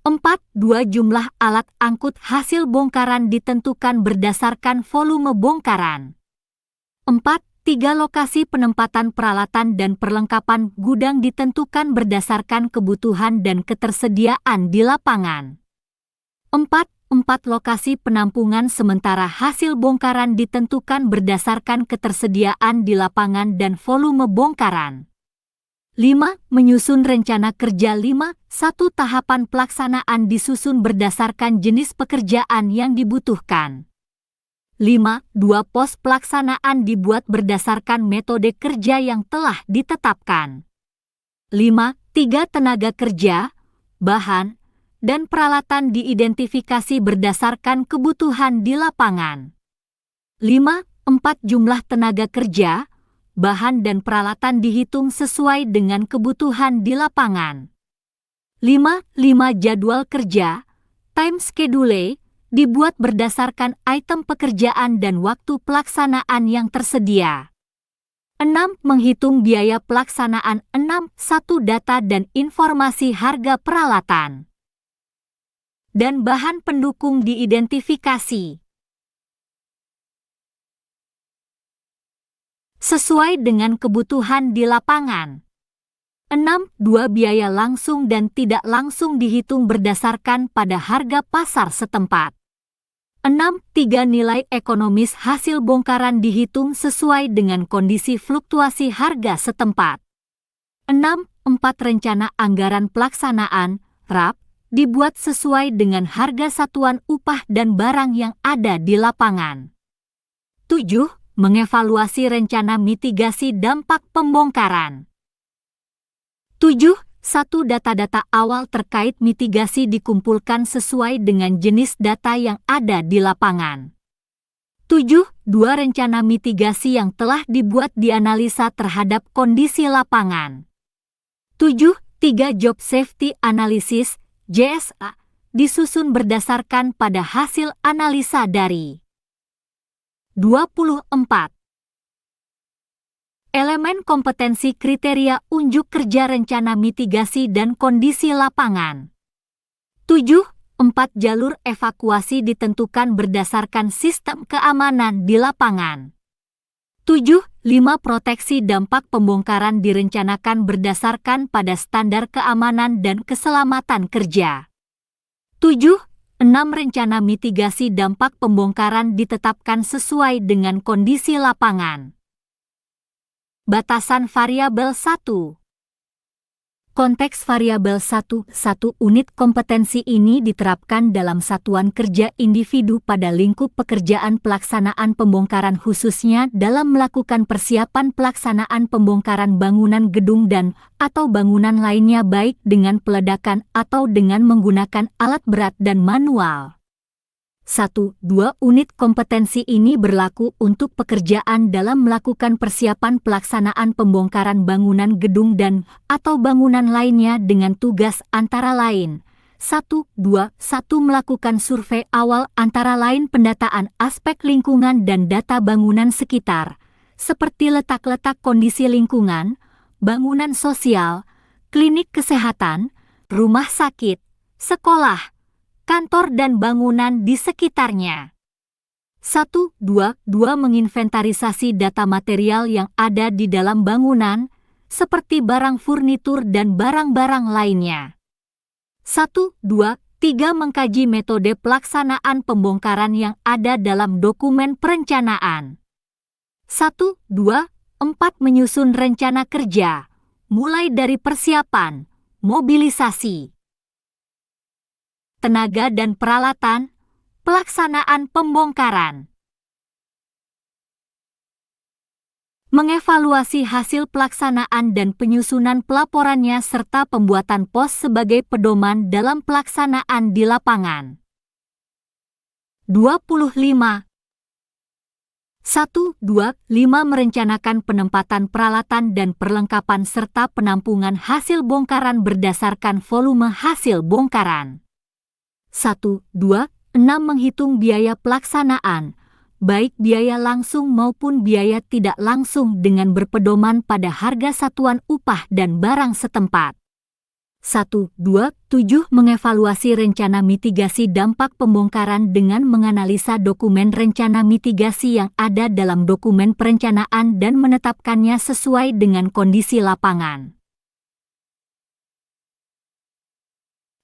[SPEAKER 1] 4. Jumlah alat angkut hasil bongkaran ditentukan berdasarkan volume bongkaran. 4. Lokasi penempatan peralatan dan perlengkapan gudang ditentukan berdasarkan kebutuhan dan ketersediaan di lapangan. 4. Lokasi penampungan sementara hasil bongkaran ditentukan berdasarkan ketersediaan di lapangan dan volume bongkaran. 5. Menyusun rencana kerja. 5. 1. Tahapan pelaksanaan disusun berdasarkan jenis pekerjaan yang dibutuhkan. 5. Pos pelaksanaan dibuat berdasarkan metode kerja yang telah ditetapkan. 5. Tenaga kerja, bahan, dan peralatan diidentifikasi berdasarkan kebutuhan di lapangan. 5. Jumlah tenaga kerja, bahan dan peralatan dihitung sesuai dengan kebutuhan di lapangan. 5. Jadwal kerja, time schedule, dibuat berdasarkan item pekerjaan dan waktu pelaksanaan yang tersedia. 6. Menghitung biaya pelaksanaan. 1. Data dan informasi harga peralatan dan bahan pendukung diidentifikasi sesuai dengan kebutuhan di lapangan. 2. Biaya langsung dan tidak langsung dihitung berdasarkan pada harga pasar setempat. 3. Nilai ekonomis hasil bongkaran dihitung sesuai dengan kondisi fluktuasi harga setempat. 4. Rencana anggaran pelaksanaan (RAP) dibuat sesuai dengan harga satuan upah dan barang yang ada di lapangan. 7. Mengevaluasi rencana mitigasi dampak pembongkaran. 7. 1. Data-data awal terkait mitigasi dikumpulkan sesuai dengan jenis data yang ada di lapangan. 7. 2. Rencana mitigasi yang telah dibuat dianalisa terhadap kondisi lapangan. 7. 3. Job Safety Analysis (JSA) disusun berdasarkan pada hasil analisa dari 24. Elemen kompetensi kriteria unjuk kerja rencana mitigasi dan kondisi lapangan. 7. 4. Jalur evakuasi ditentukan berdasarkan sistem keamanan di lapangan. 7. 5. Proteksi dampak pembongkaran direncanakan berdasarkan pada standar keamanan dan keselamatan kerja. 7. 6. Rencana mitigasi dampak pembongkaran ditetapkan sesuai dengan kondisi lapangan. Batasan variabel 1. Konteks variabel 1. Unit kompetensi ini diterapkan dalam satuan kerja individu pada lingkup pekerjaan pelaksanaan pembongkaran khususnya dalam melakukan persiapan pelaksanaan pembongkaran bangunan gedung dan atau bangunan lainnya baik dengan peledakan atau dengan menggunakan alat berat dan manual. 1. 2. Unit kompetensi ini berlaku untuk pekerjaan dalam melakukan persiapan pelaksanaan pembongkaran bangunan gedung dan atau bangunan lainnya dengan tugas antara lain 1. 2. 1. Melakukan survei awal antara lain pendataan aspek lingkungan dan data bangunan sekitar, seperti letak-letak kondisi lingkungan, bangunan sosial, klinik kesehatan, rumah sakit, sekolah, kantor dan bangunan di sekitarnya. 1. 2. Menginventarisasi data material yang ada di dalam bangunan, seperti barang furnitur dan barang-barang lainnya. 1. 2. 3. Mengkaji metode pelaksanaan pembongkaran yang ada dalam dokumen perencanaan. 1. 2. 4. Menyusun rencana kerja, mulai dari persiapan, mobilisasi, tenaga dan peralatan, pelaksanaan pembongkaran. Mengevaluasi hasil pelaksanaan dan penyusunan pelaporannya serta pembuatan pos sebagai pedoman dalam pelaksanaan di lapangan. 25. 1. 2. 5. Merencanakan penempatan peralatan dan perlengkapan serta penampungan hasil bongkaran berdasarkan volume hasil bongkaran. 1. 2. 6. Menghitung biaya pelaksanaan, baik biaya langsung maupun biaya tidak langsung dengan berpedoman pada harga satuan upah dan barang setempat. 1. 2. 7. Mengevaluasi rencana mitigasi dampak pembongkaran dengan menganalisa dokumen rencana mitigasi yang ada dalam dokumen perencanaan dan menetapkannya sesuai dengan kondisi lapangan.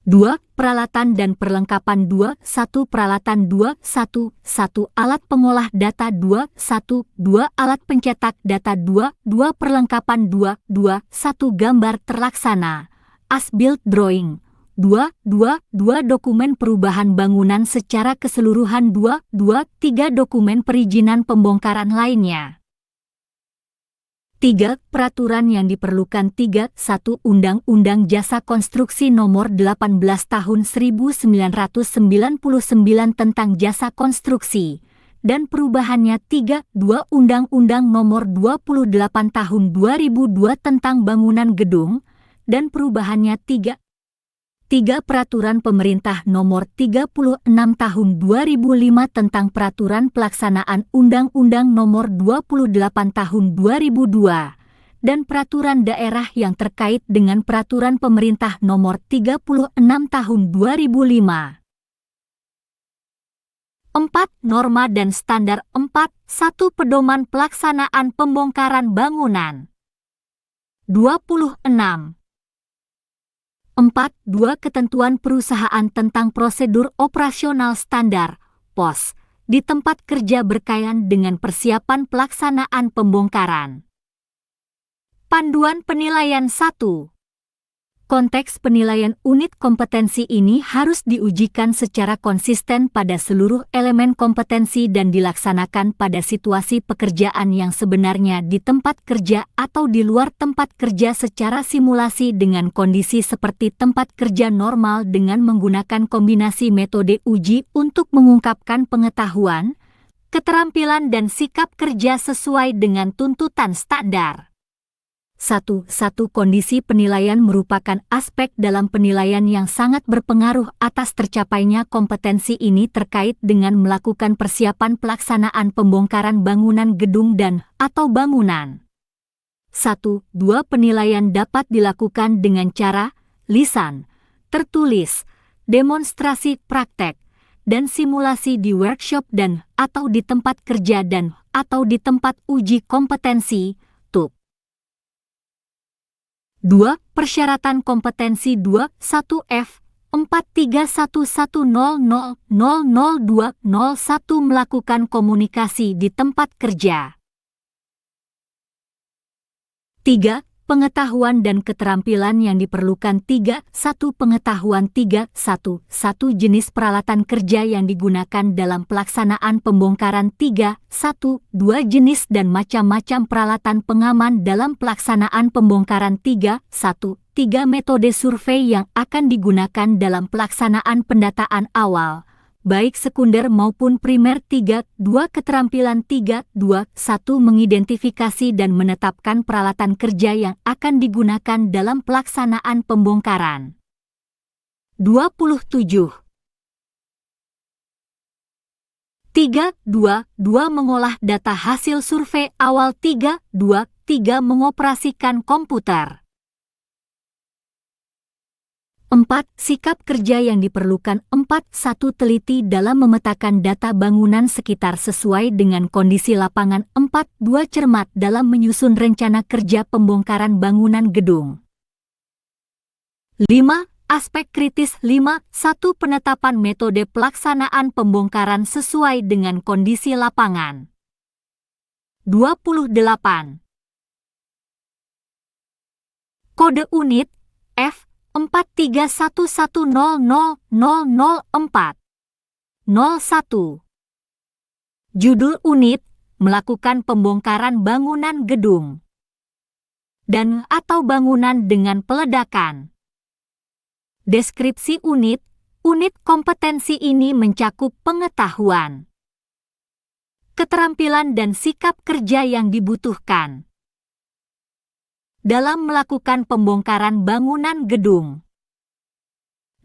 [SPEAKER 1] 2. Peralatan dan perlengkapan 2. 1. Peralatan 2. 1. 1. Alat pengolah data 2. 1. 2. Alat pencetak data 2. 2. Perlengkapan 2. 2. 1. Gambar terlaksana, as-built drawing. 2. 2. 2. Dokumen perubahan bangunan secara keseluruhan 2. 2. 3. Dokumen perizinan pembongkaran lainnya. 3. Peraturan yang diperlukan 3. 1. Undang-Undang Jasa Konstruksi Nomor 18 Tahun 1999 tentang Jasa Konstruksi, dan perubahannya 3. 2. Undang-Undang Nomor 28 Tahun 2002 tentang Bangunan Gedung, dan perubahannya 3. 3. Peraturan Pemerintah Nomor 36 Tahun 2005 tentang Peraturan Pelaksanaan Undang-Undang Nomor 28 Tahun 2002 dan Peraturan Daerah yang terkait dengan Peraturan Pemerintah Nomor 36 Tahun 2005. 4. Norma dan Standar 4. 1. Pedoman Pelaksanaan Pembongkaran Bangunan 26. 4.2 Ketentuan Perusahaan tentang Prosedur Operasional Standar (POS) di tempat kerja berkaitan dengan persiapan pelaksanaan pembongkaran. Panduan Penilaian 1. Konteks penilaian unit kompetensi ini harus diujikan secara konsisten pada seluruh elemen kompetensi dan dilaksanakan pada situasi pekerjaan yang sebenarnya di tempat kerja atau di luar tempat kerja secara simulasi dengan kondisi seperti tempat kerja normal dengan menggunakan kombinasi metode uji untuk mengungkapkan pengetahuan, keterampilan dan sikap kerja sesuai dengan tuntutan standar. 1. Kondisi penilaian merupakan aspek dalam penilaian yang sangat berpengaruh atas tercapainya kompetensi ini terkait dengan melakukan persiapan pelaksanaan pembongkaran bangunan gedung dan atau bangunan. 1. 2. Penilaian dapat dilakukan dengan cara lisan, tertulis, demonstrasi praktek, dan simulasi di workshop dan atau di tempat kerja dan atau di tempat uji kompetensi, TUP. 2. Persyaratan kompetensi 2. 1F 43110000201 melakukan komunikasi di tempat kerja. 3. Pengetahuan dan keterampilan yang diperlukan 3. 1. Pengetahuan 3. 1. Jenis peralatan kerja yang digunakan dalam pelaksanaan pembongkaran 3. 1. 2. Jenis dan macam-macam peralatan pengaman dalam pelaksanaan pembongkaran 3. 1. 3. Metode survei yang akan digunakan dalam pelaksanaan pendataan awal, baik sekunder maupun primer 3. 2. Keterampilan 3. 2. 1. Mengidentifikasi dan menetapkan peralatan kerja yang akan digunakan dalam pelaksanaan pembongkaran. 27. 3. 2. Mengolah data hasil survei awal 3. 2. Mengoperasikan komputer. 4. Sikap kerja yang diperlukan 4. 1. Teliti dalam memetakan data bangunan sekitar sesuai dengan kondisi lapangan 4. 2. Cermat dalam menyusun rencana kerja pembongkaran bangunan gedung. 5. Aspek kritis 5. 1. Penetapan metode pelaksanaan pembongkaran sesuai dengan kondisi lapangan. 28. Kode unit F 431100004 01. Judul unit, melakukan pembongkaran bangunan gedung dan atau bangunan dengan peledakan. Deskripsi unit kompetensi ini mencakup pengetahuan, keterampilan dan sikap kerja yang dibutuhkan dalam melakukan pembongkaran bangunan gedung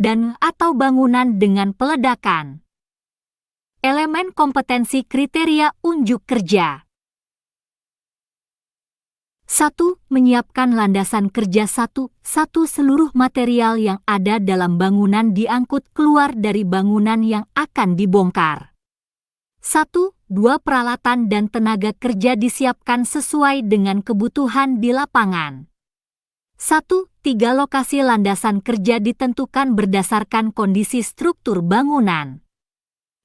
[SPEAKER 1] dan atau bangunan dengan peledakan. Elemen kompetensi kriteria unjuk kerja. 1. Menyiapkan landasan kerja 1. Seluruh material yang ada dalam bangunan diangkut keluar dari bangunan yang akan dibongkar. 1. 2. Peralatan dan tenaga kerja disiapkan sesuai dengan kebutuhan di lapangan. 1. 3. Lokasi landasan kerja ditentukan berdasarkan kondisi struktur bangunan.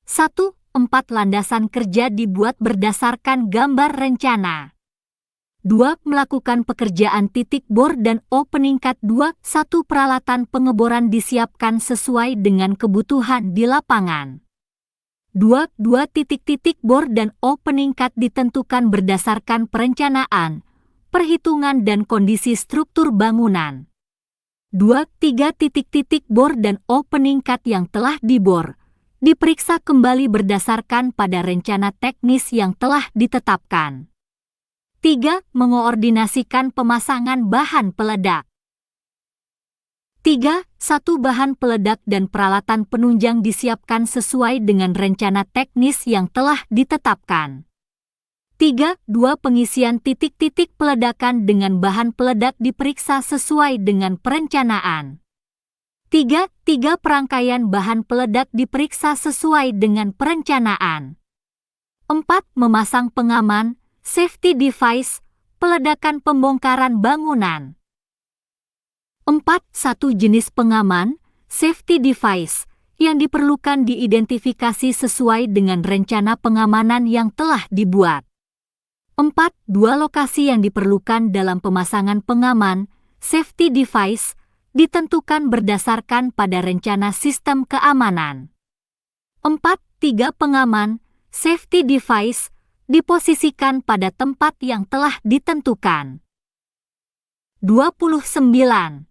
[SPEAKER 1] 1. 4. Landasan kerja dibuat berdasarkan gambar rencana. 2. Melakukan pekerjaan titik bor dan opening cut 2. 1. Peralatan pengeboran disiapkan sesuai dengan kebutuhan di lapangan. 2. Titik-titik bor dan opening cut ditentukan berdasarkan perencanaan, perhitungan dan kondisi struktur bangunan. 2. 3. Titik-titik bor dan opening cut yang telah dibor diperiksa kembali berdasarkan pada rencana teknis yang telah ditetapkan. 3. Mengoordinasikan pemasangan bahan peledak. 1. Bahan peledak dan peralatan penunjang disiapkan sesuai dengan rencana teknis yang telah ditetapkan. 2. Pengisian titik-titik peledakan dengan bahan peledak diperiksa sesuai dengan perencanaan. 3. Perangkaian bahan peledak diperiksa sesuai dengan perencanaan. 4. Memasang pengaman, safety device, peledakan pembongkaran bangunan. 1. Jenis pengaman, safety device, yang diperlukan diidentifikasi sesuai dengan rencana pengamanan yang telah dibuat. 4. Lokasi yang diperlukan dalam pemasangan pengaman, safety device, ditentukan berdasarkan pada rencana sistem keamanan. 4. Pengaman, safety device, diposisikan pada tempat yang telah ditentukan. 29.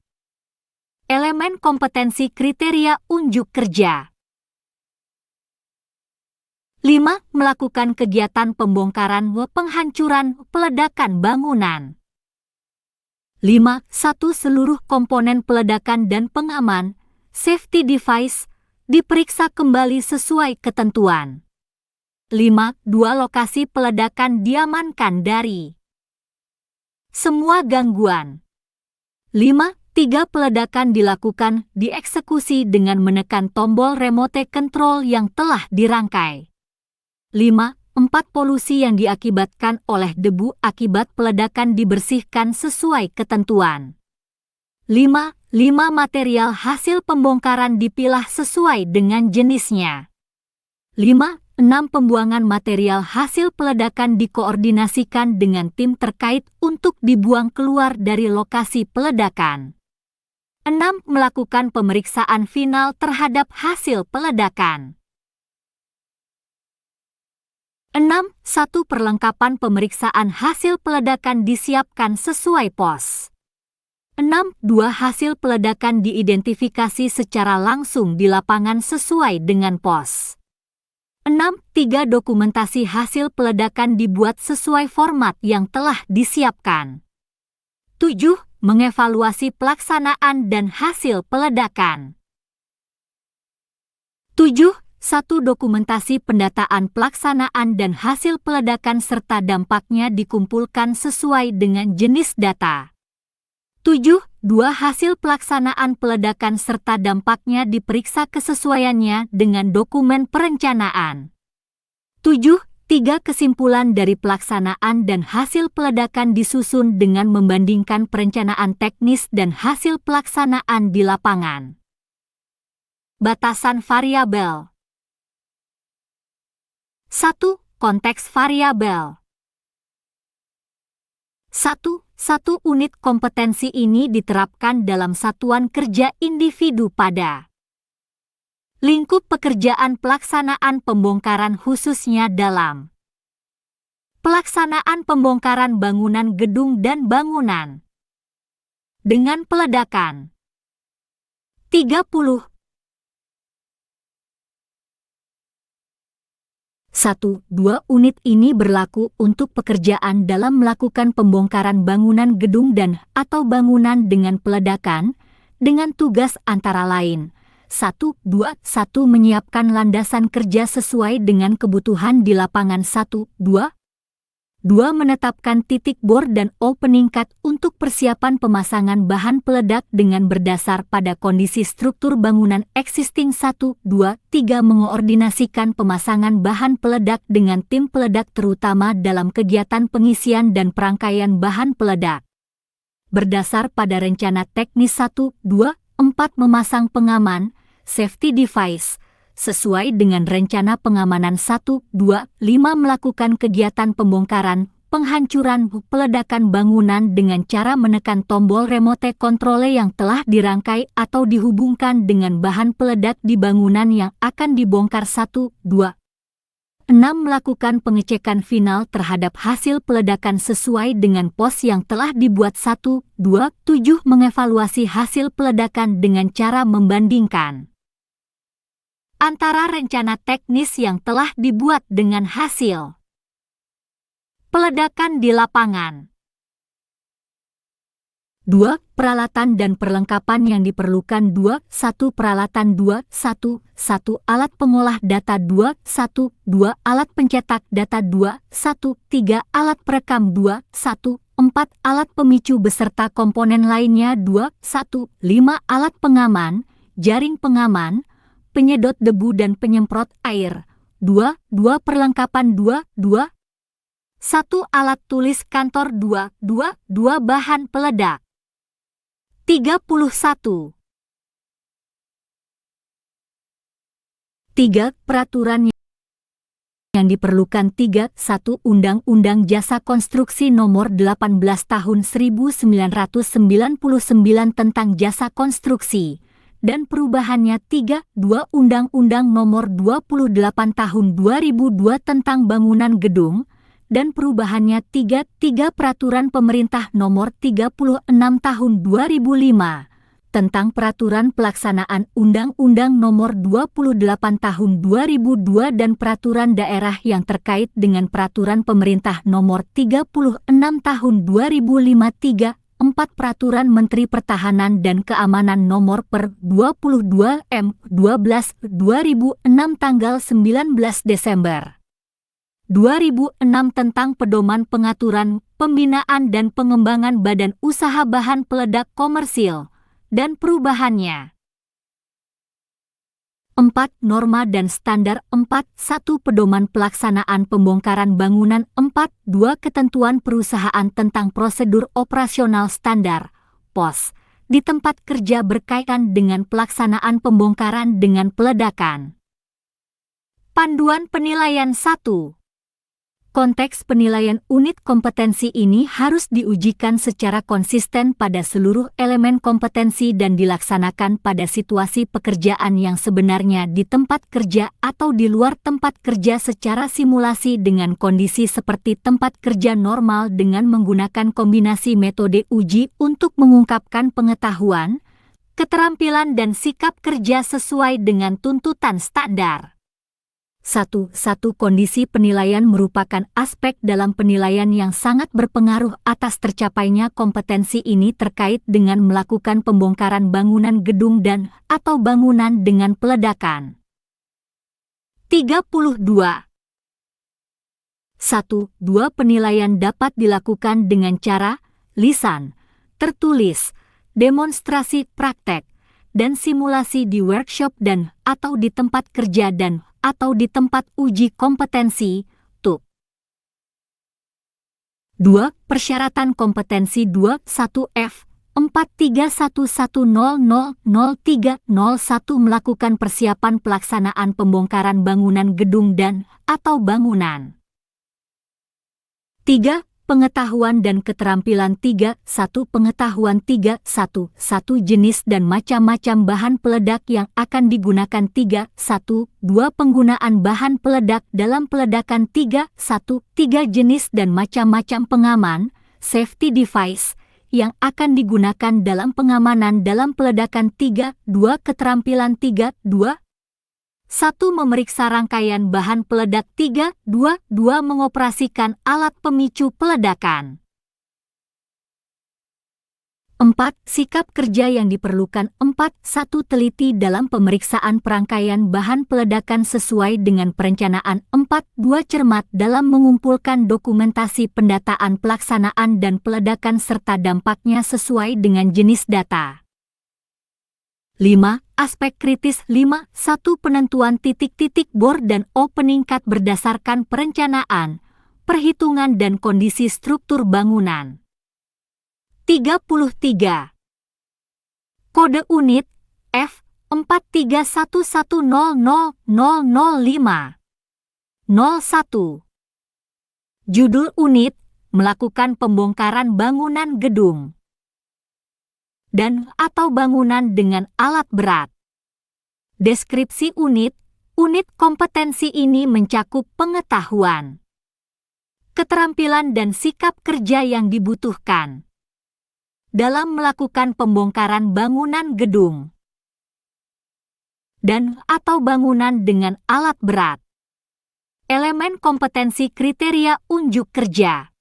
[SPEAKER 1] Elemen kompetensi kriteria unjuk kerja. 5. Melakukan kegiatan pembongkaran penghancuran peledakan bangunan. 5. Seluruh komponen peledakan dan pengaman, safety device, diperiksa kembali sesuai ketentuan. 5. Lokasi peledakan diamankan dari semua gangguan. 5. Peledakan dilakukan dieksekusi dengan menekan tombol remote control yang telah dirangkai. 5. Polusi yang diakibatkan oleh debu akibat peledakan dibersihkan sesuai ketentuan. 5. Material hasil pembongkaran dipilah sesuai dengan jenisnya. 5. Pembuangan material hasil peledakan dikoordinasikan dengan tim terkait untuk dibuang keluar dari lokasi peledakan. 6. Melakukan pemeriksaan final terhadap hasil peledakan. 6. Perlengkapan pemeriksaan hasil peledakan disiapkan sesuai pos. 6. Hasil peledakan diidentifikasi secara langsung di lapangan sesuai dengan pos. 6. Dokumentasi hasil peledakan dibuat sesuai format yang telah disiapkan. 7. Mengevaluasi pelaksanaan dan hasil peledakan. 7. Dokumentasi pendataan pelaksanaan dan hasil peledakan serta dampaknya dikumpulkan sesuai dengan jenis data. 7. Hasil pelaksanaan peledakan serta dampaknya diperiksa kesesuaiannya dengan dokumen perencanaan. 7. Kesimpulan dari pelaksanaan dan hasil peledakan disusun dengan membandingkan perencanaan teknis dan hasil pelaksanaan di lapangan. Batasan variabel. 1. Konteks variabel. 1. Unit kompetensi ini diterapkan dalam satuan kerja individu pada lingkup pekerjaan pelaksanaan pembongkaran khususnya dalam pelaksanaan pembongkaran bangunan gedung dan bangunan dengan peledakan. 30. 1. Unit ini berlaku untuk pekerjaan dalam melakukan pembongkaran bangunan gedung dan atau bangunan dengan peledakan, dengan tugas antara lain. 1. Menyiapkan landasan kerja sesuai dengan kebutuhan di lapangan. 1. 2. Menetapkan titik bor dan opening cut untuk persiapan pemasangan bahan peledak dengan berdasar pada kondisi struktur bangunan existing. 1, 2, 3. Mengoordinasikan pemasangan bahan peledak dengan tim peledak terutama dalam kegiatan pengisian dan perangkaian bahan peledak. Berdasar pada rencana teknis. 1, 2, 4. Memasang pengaman, safety device, sesuai dengan rencana pengamanan. 1, 2, 5. Melakukan kegiatan pembongkaran, penghancuran, peledakan bangunan dengan cara menekan tombol remote control yang telah dirangkai atau dihubungkan dengan bahan peledak di bangunan yang akan dibongkar. 1, 2, 6. Melakukan pengecekan final terhadap hasil peledakan sesuai dengan pos yang telah dibuat. 1, 2, 7. Mengevaluasi hasil peledakan dengan cara membandingkan antara rencana teknis yang telah dibuat dengan hasil peledakan di lapangan. 2. Peralatan dan perlengkapan yang diperlukan 2. 1. Peralatan 2. 1. 1. Alat pengolah data 2. 1. 2. Alat pencetak data 2. 1. 3. Alat perekam 2. 1. 4. Alat pemicu beserta komponen lainnya 2. 1. 5. Alat pengaman, jaring pengaman, penyedot debu dan penyemprot air 2. 2. Perlengkapan 2. 2. 1. Alat tulis kantor 2. 2. 2. Bahan peledak 31. 3. Peraturan yang diperlukan 3. 1. Undang-Undang Jasa Konstruksi Nomor 18 Tahun 1999 tentang Jasa Konstruksi dan perubahannya 3. 2. Undang-Undang Nomor 28 Tahun 2002 tentang Bangunan Gedung dan perubahannya 3. 3. Peraturan Pemerintah Nomor 36 Tahun 2005 tentang Peraturan Pelaksanaan Undang-Undang Nomor 28 Tahun 2002 dan Peraturan Daerah yang terkait dengan Peraturan Pemerintah Nomor 36 Tahun 2005 3. 4. Peraturan Menteri Pertahanan dan Keamanan Nomor per 22 M 12 2006 tanggal 19 Desember 2006 tentang pedoman pengaturan, pembinaan dan pengembangan badan usaha bahan peledak komersil dan perubahannya. 4. Norma dan standar 4. 1. Pedoman pelaksanaan pembongkaran bangunan 4. 2. Ketentuan perusahaan tentang prosedur operasional standar POS di tempat kerja berkaitan dengan pelaksanaan pembongkaran dengan peledakan. Panduan penilaian 1. Konteks penilaian unit kompetensi ini harus diujikan secara konsisten pada seluruh elemen kompetensi dan dilaksanakan pada situasi pekerjaan yang sebenarnya di tempat kerja atau di luar tempat kerja secara simulasi dengan kondisi seperti tempat kerja normal dengan menggunakan kombinasi metode uji untuk mengungkapkan pengetahuan, keterampilan dan sikap kerja sesuai dengan tuntutan standar. 1. Kondisi penilaian merupakan aspek dalam penilaian yang sangat berpengaruh atas tercapainya kompetensi ini terkait dengan melakukan pembongkaran bangunan gedung dan atau bangunan dengan peledakan. 32. 1. 2. Penilaian dapat dilakukan dengan cara lisan, tertulis, demonstrasi praktek, dan simulasi di workshop dan atau di tempat kerja dan atau di tempat uji kompetensi, TUK. 2. Persyaratan kompetensi 2. 1F 4311000301 melakukan persiapan pelaksanaan pembongkaran bangunan gedung dan atau bangunan. 3. Pengetahuan dan keterampilan 3. 1. Pengetahuan 3. 1. Jenis dan macam-macam bahan peledak yang akan digunakan 3. 1. 2. Penggunaan bahan peledak dalam peledakan 3. 1. 3. Jenis dan macam-macam pengaman, safety device, yang akan digunakan dalam pengamanan dalam peledakan 3. 2. Keterampilan 3. 2. 1. Memeriksa rangkaian bahan peledak 3. 2. Mengoperasikan alat pemicu peledakan. 4. Sikap kerja yang diperlukan 4. 1. Teliti dalam pemeriksaan perangkaian bahan peledakan sesuai dengan perencanaan 4. 2. Cermat dalam mengumpulkan dokumentasi pendataan pelaksanaan dan peledakan serta dampaknya sesuai dengan jenis data. 5. Aspek kritis 5. 1. Penentuan titik-titik bor dan opening cut berdasarkan perencanaan, perhitungan dan kondisi struktur bangunan. 33. Kode unit F 4311000005 01. Judul unit melakukan pembongkaran bangunan gedung dan atau bangunan dengan alat berat. Deskripsi unit kompetensi ini mencakup pengetahuan, keterampilan dan sikap kerja yang dibutuhkan dalam melakukan pembongkaran bangunan gedung dan atau bangunan dengan alat berat. Elemen kompetensi kriteria unjuk kerja.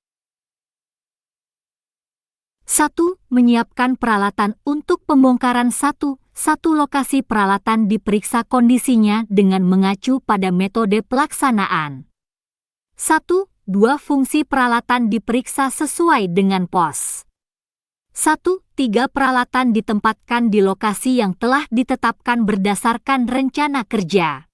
[SPEAKER 1] 1. Menyiapkan peralatan untuk pembongkaran. Satu lokasi peralatan diperiksa kondisinya dengan mengacu pada metode pelaksanaan. 1. 2. Fungsi peralatan diperiksa sesuai dengan pos. 1. 3. Peralatan ditempatkan di lokasi yang telah ditetapkan berdasarkan rencana kerja.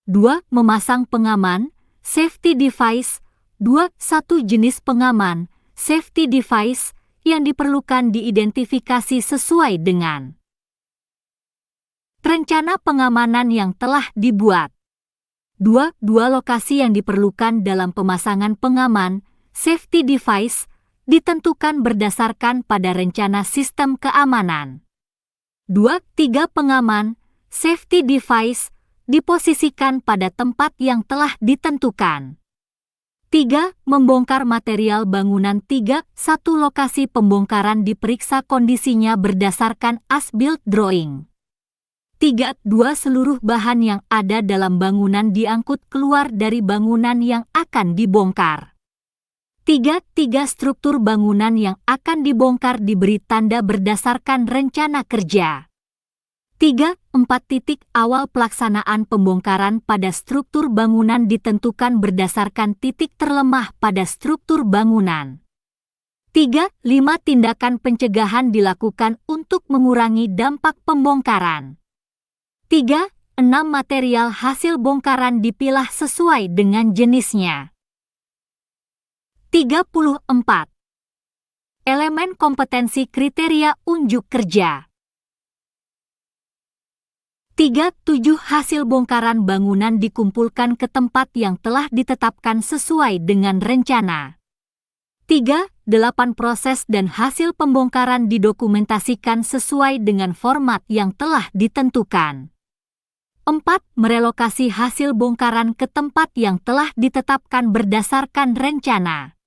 [SPEAKER 1] 2. Memasang pengaman, safety device. 2. 1. Jenis pengaman, safety device, yang diperlukan diidentifikasi sesuai dengan rencana pengamanan yang telah dibuat. 2. Lokasi yang diperlukan dalam pemasangan pengaman, safety device, ditentukan berdasarkan pada rencana sistem keamanan. 2. 3. Pengaman, safety device, diposisikan pada tempat yang telah ditentukan. 3. Membongkar material bangunan. 3. 1. Lokasi pembongkaran diperiksa kondisinya berdasarkan as-built drawing. 3. 2. Seluruh bahan yang ada dalam bangunan diangkut keluar dari bangunan yang akan dibongkar. 3. Struktur bangunan yang akan dibongkar diberi tanda berdasarkan rencana kerja. 3. 4. Awal pelaksanaan pembongkaran pada struktur bangunan ditentukan berdasarkan titik terlemah pada struktur bangunan. 3. 5. Tindakan pencegahan dilakukan untuk mengurangi dampak pembongkaran. 3. 6. Material hasil bongkaran dipilah sesuai dengan jenisnya. 34. Elemen kompetensi kriteria unjuk kerja. 3. 7. Hasil bongkaran bangunan dikumpulkan ke tempat yang telah ditetapkan sesuai dengan rencana. 3. 8. Proses dan hasil pembongkaran didokumentasikan sesuai dengan format yang telah ditentukan. 4. Merelokasi hasil bongkaran ke tempat yang telah ditetapkan berdasarkan rencana.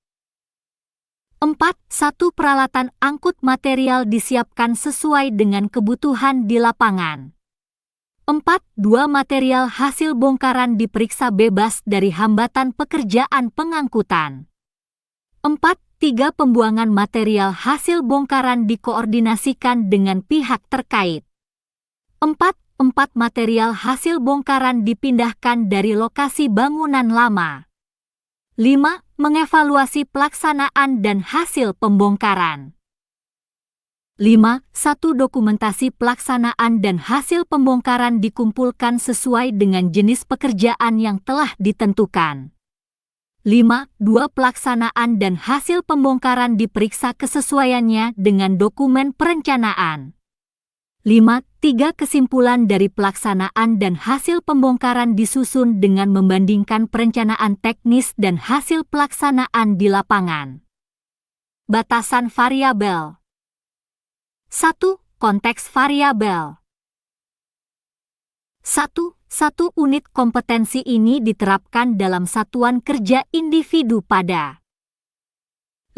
[SPEAKER 1] 4. 1. Peralatan angkut material disiapkan sesuai dengan kebutuhan di lapangan. 4. 2. Material hasil bongkaran diperiksa bebas dari hambatan pekerjaan pengangkutan. 4. 3. Pembuangan material hasil bongkaran dikoordinasikan dengan pihak terkait. 4. Material hasil bongkaran dipindahkan dari lokasi bangunan lama. 5. Mengevaluasi pelaksanaan dan hasil pembongkaran. 5. 1. Dokumentasi pelaksanaan dan hasil pembongkaran dikumpulkan sesuai dengan jenis pekerjaan yang telah ditentukan. 5. 2. Pelaksanaan dan hasil pembongkaran diperiksa kesesuaiannya dengan dokumen perencanaan. 5. 3. Kesimpulan dari pelaksanaan dan hasil pembongkaran disusun dengan membandingkan perencanaan teknis dan hasil pelaksanaan di lapangan. Batasan variabel. 1. Konteks variabel. 1. Satu unit kompetensi ini diterapkan dalam satuan kerja individu pada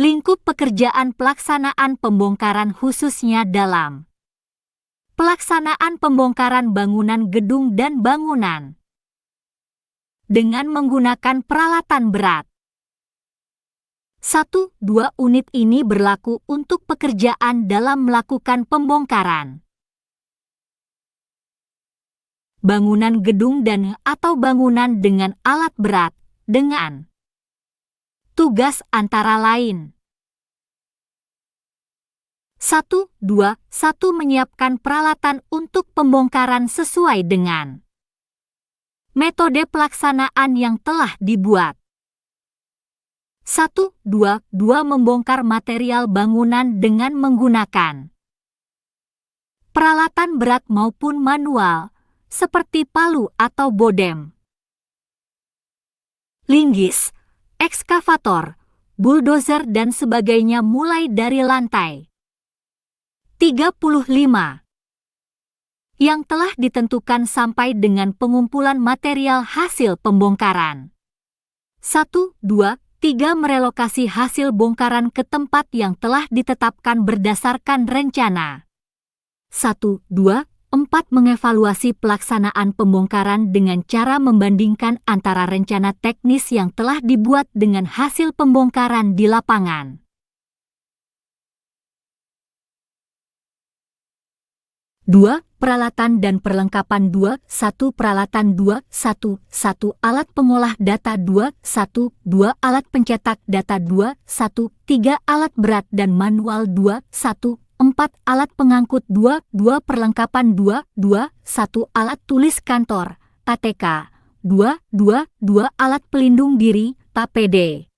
[SPEAKER 1] lingkup pekerjaan pelaksanaan pembongkaran khususnya dalam pelaksanaan pembongkaran bangunan gedung dan bangunan dengan menggunakan peralatan berat. 1. 2 unit ini berlaku untuk pekerjaan dalam melakukan pembongkaran bangunan gedung dan atau bangunan dengan alat berat dengan tugas antara lain. 1. 2. 1. Menyiapkan peralatan untuk pembongkaran sesuai dengan metode pelaksanaan yang telah dibuat. 1. 2. 2. Membongkar material bangunan dengan menggunakan peralatan berat maupun manual, seperti palu atau bodem, linggis, ekskavator, bulldozer dan sebagainya mulai dari lantai 35 yang telah ditentukan sampai dengan pengumpulan material hasil pembongkaran. 1. 2. 3. Merelokasi hasil bongkaran ke tempat yang telah ditetapkan berdasarkan rencana. 1. 2. 4. Mengevaluasi pelaksanaan pembongkaran dengan cara membandingkan antara rencana teknis yang telah dibuat dengan hasil pembongkaran di lapangan. 2. Peralatan dan perlengkapan 2. 1. Peralatan 2. 1. 1. Alat pengolah data 2. 1. 2. Alat pencetak data 2. 1. 3. Alat berat dan manual 2. 1. 4. Alat pengangkut 2. 2. Perlengkapan 2. 2. 1. Alat tulis kantor, ATK. 2. 2. 2. Alat pelindung diri, APD.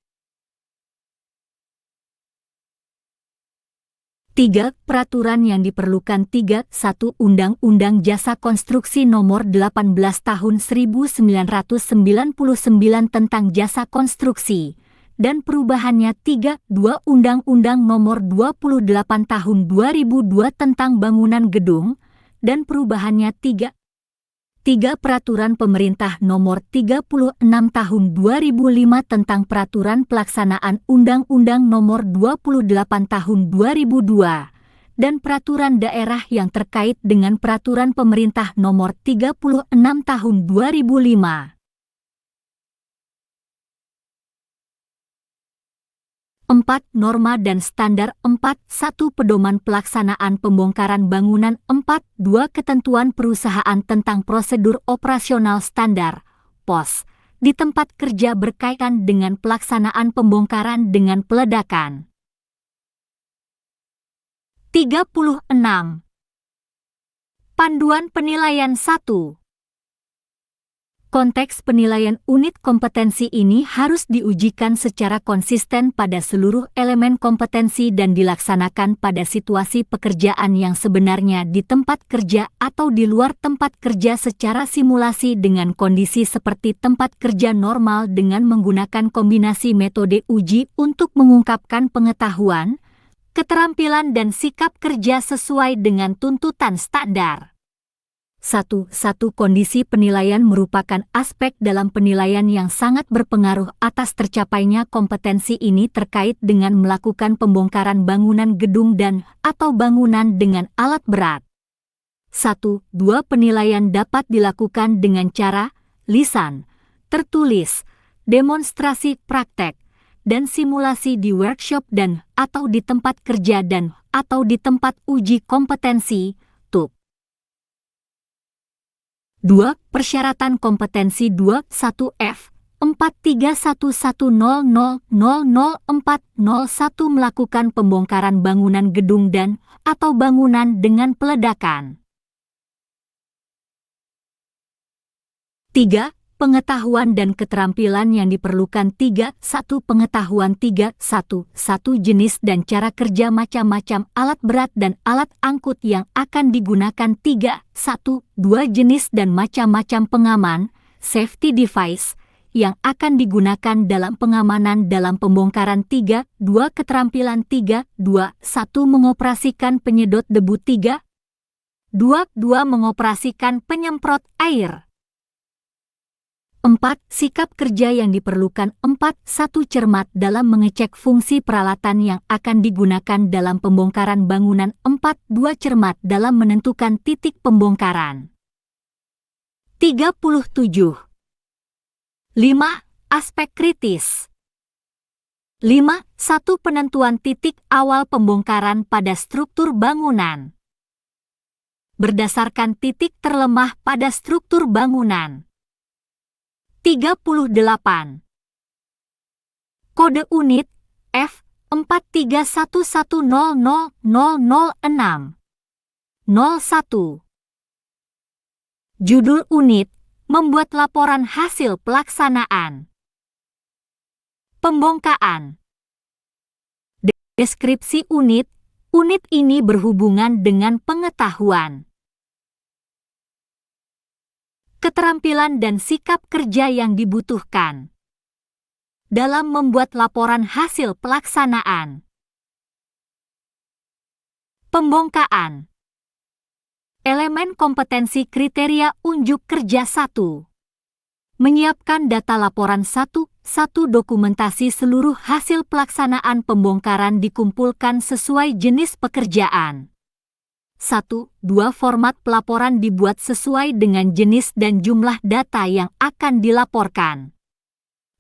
[SPEAKER 1] 3. Peraturan yang diperlukan 3. 1. Undang-Undang Jasa Konstruksi Nomor 18 Tahun 1999 tentang Jasa Konstruksi dan perubahannya 3. 2. Undang-Undang Nomor 28 Tahun 2002 tentang Bangunan Gedung dan perubahannya 3. 3. Peraturan Pemerintah Nomor 36 Tahun 2005 tentang Peraturan Pelaksanaan Undang-Undang Nomor 28 Tahun 2002 dan Peraturan Daerah yang terkait dengan Peraturan Pemerintah Nomor 36 Tahun 2005. 4. Norma dan Standar 4. 1. Pedoman Pelaksanaan Pembongkaran Bangunan 4. 2. Ketentuan Perusahaan tentang Prosedur Operasional Standar (POS) di tempat kerja berkaitan dengan pelaksanaan pembongkaran dengan peledakan. 36. Panduan Penilaian 1. Konteks penilaian unit kompetensi ini harus diujikan secara konsisten pada seluruh elemen kompetensi dan dilaksanakan pada situasi pekerjaan yang sebenarnya di tempat kerja atau di luar tempat kerja secara simulasi dengan kondisi seperti tempat kerja normal dengan menggunakan kombinasi metode uji untuk mengungkapkan pengetahuan, keterampilan dan sikap kerja sesuai dengan tuntutan standar. 1. Kondisi penilaian merupakan aspek dalam penilaian yang sangat berpengaruh atas tercapainya kompetensi ini terkait dengan melakukan pembongkaran bangunan gedung dan atau bangunan dengan alat berat. 1. 2. Penilaian dapat dilakukan dengan cara lisan, tertulis, demonstrasi praktek, dan simulasi di workshop dan atau di tempat kerja dan atau di tempat uji kompetensi, TUP. 2. Persyaratan kompetensi 2. 1 F. 43110000401 melakukan pembongkaran bangunan gedung dan atau bangunan dengan peledakan. 3. Pengetahuan dan keterampilan yang diperlukan 3. 1. Pengetahuan 3. 1. Jenis dan cara kerja macam-macam alat berat dan alat angkut yang akan digunakan 3. 1. 2. Jenis dan macam-macam pengaman, safety device, yang akan digunakan dalam pengamanan dalam pembongkaran 3. 2. Keterampilan 3. 2. 1. Mengoperasikan penyedot debu 3. 2. Mengoperasikan penyemprot air. 4. Sikap kerja yang diperlukan 4. 1. Cermat dalam mengecek fungsi peralatan yang akan digunakan dalam pembongkaran bangunan 4. 2. Cermat dalam menentukan titik pembongkaran. 37. 5. Aspek kritis. 5. 1. Penentuan titik awal pembongkaran pada struktur bangunan. Berdasarkan titik terlemah pada struktur bangunan. 38. Kode unit F 431100006 01. Judul unit membuat laporan hasil pelaksanaan. Pembongkaan. Deskripsi unit ini berhubungan dengan pengetahuan, keterampilan dan sikap kerja yang dibutuhkan dalam membuat laporan hasil pelaksanaan. Pembongkaan. Elemen kompetensi kriteria unjuk kerja 1. Menyiapkan data laporan 1. Dokumentasi seluruh hasil pelaksanaan pembongkaran dikumpulkan sesuai jenis pekerjaan. 1. 2. Format pelaporan dibuat sesuai dengan jenis dan jumlah data yang akan dilaporkan.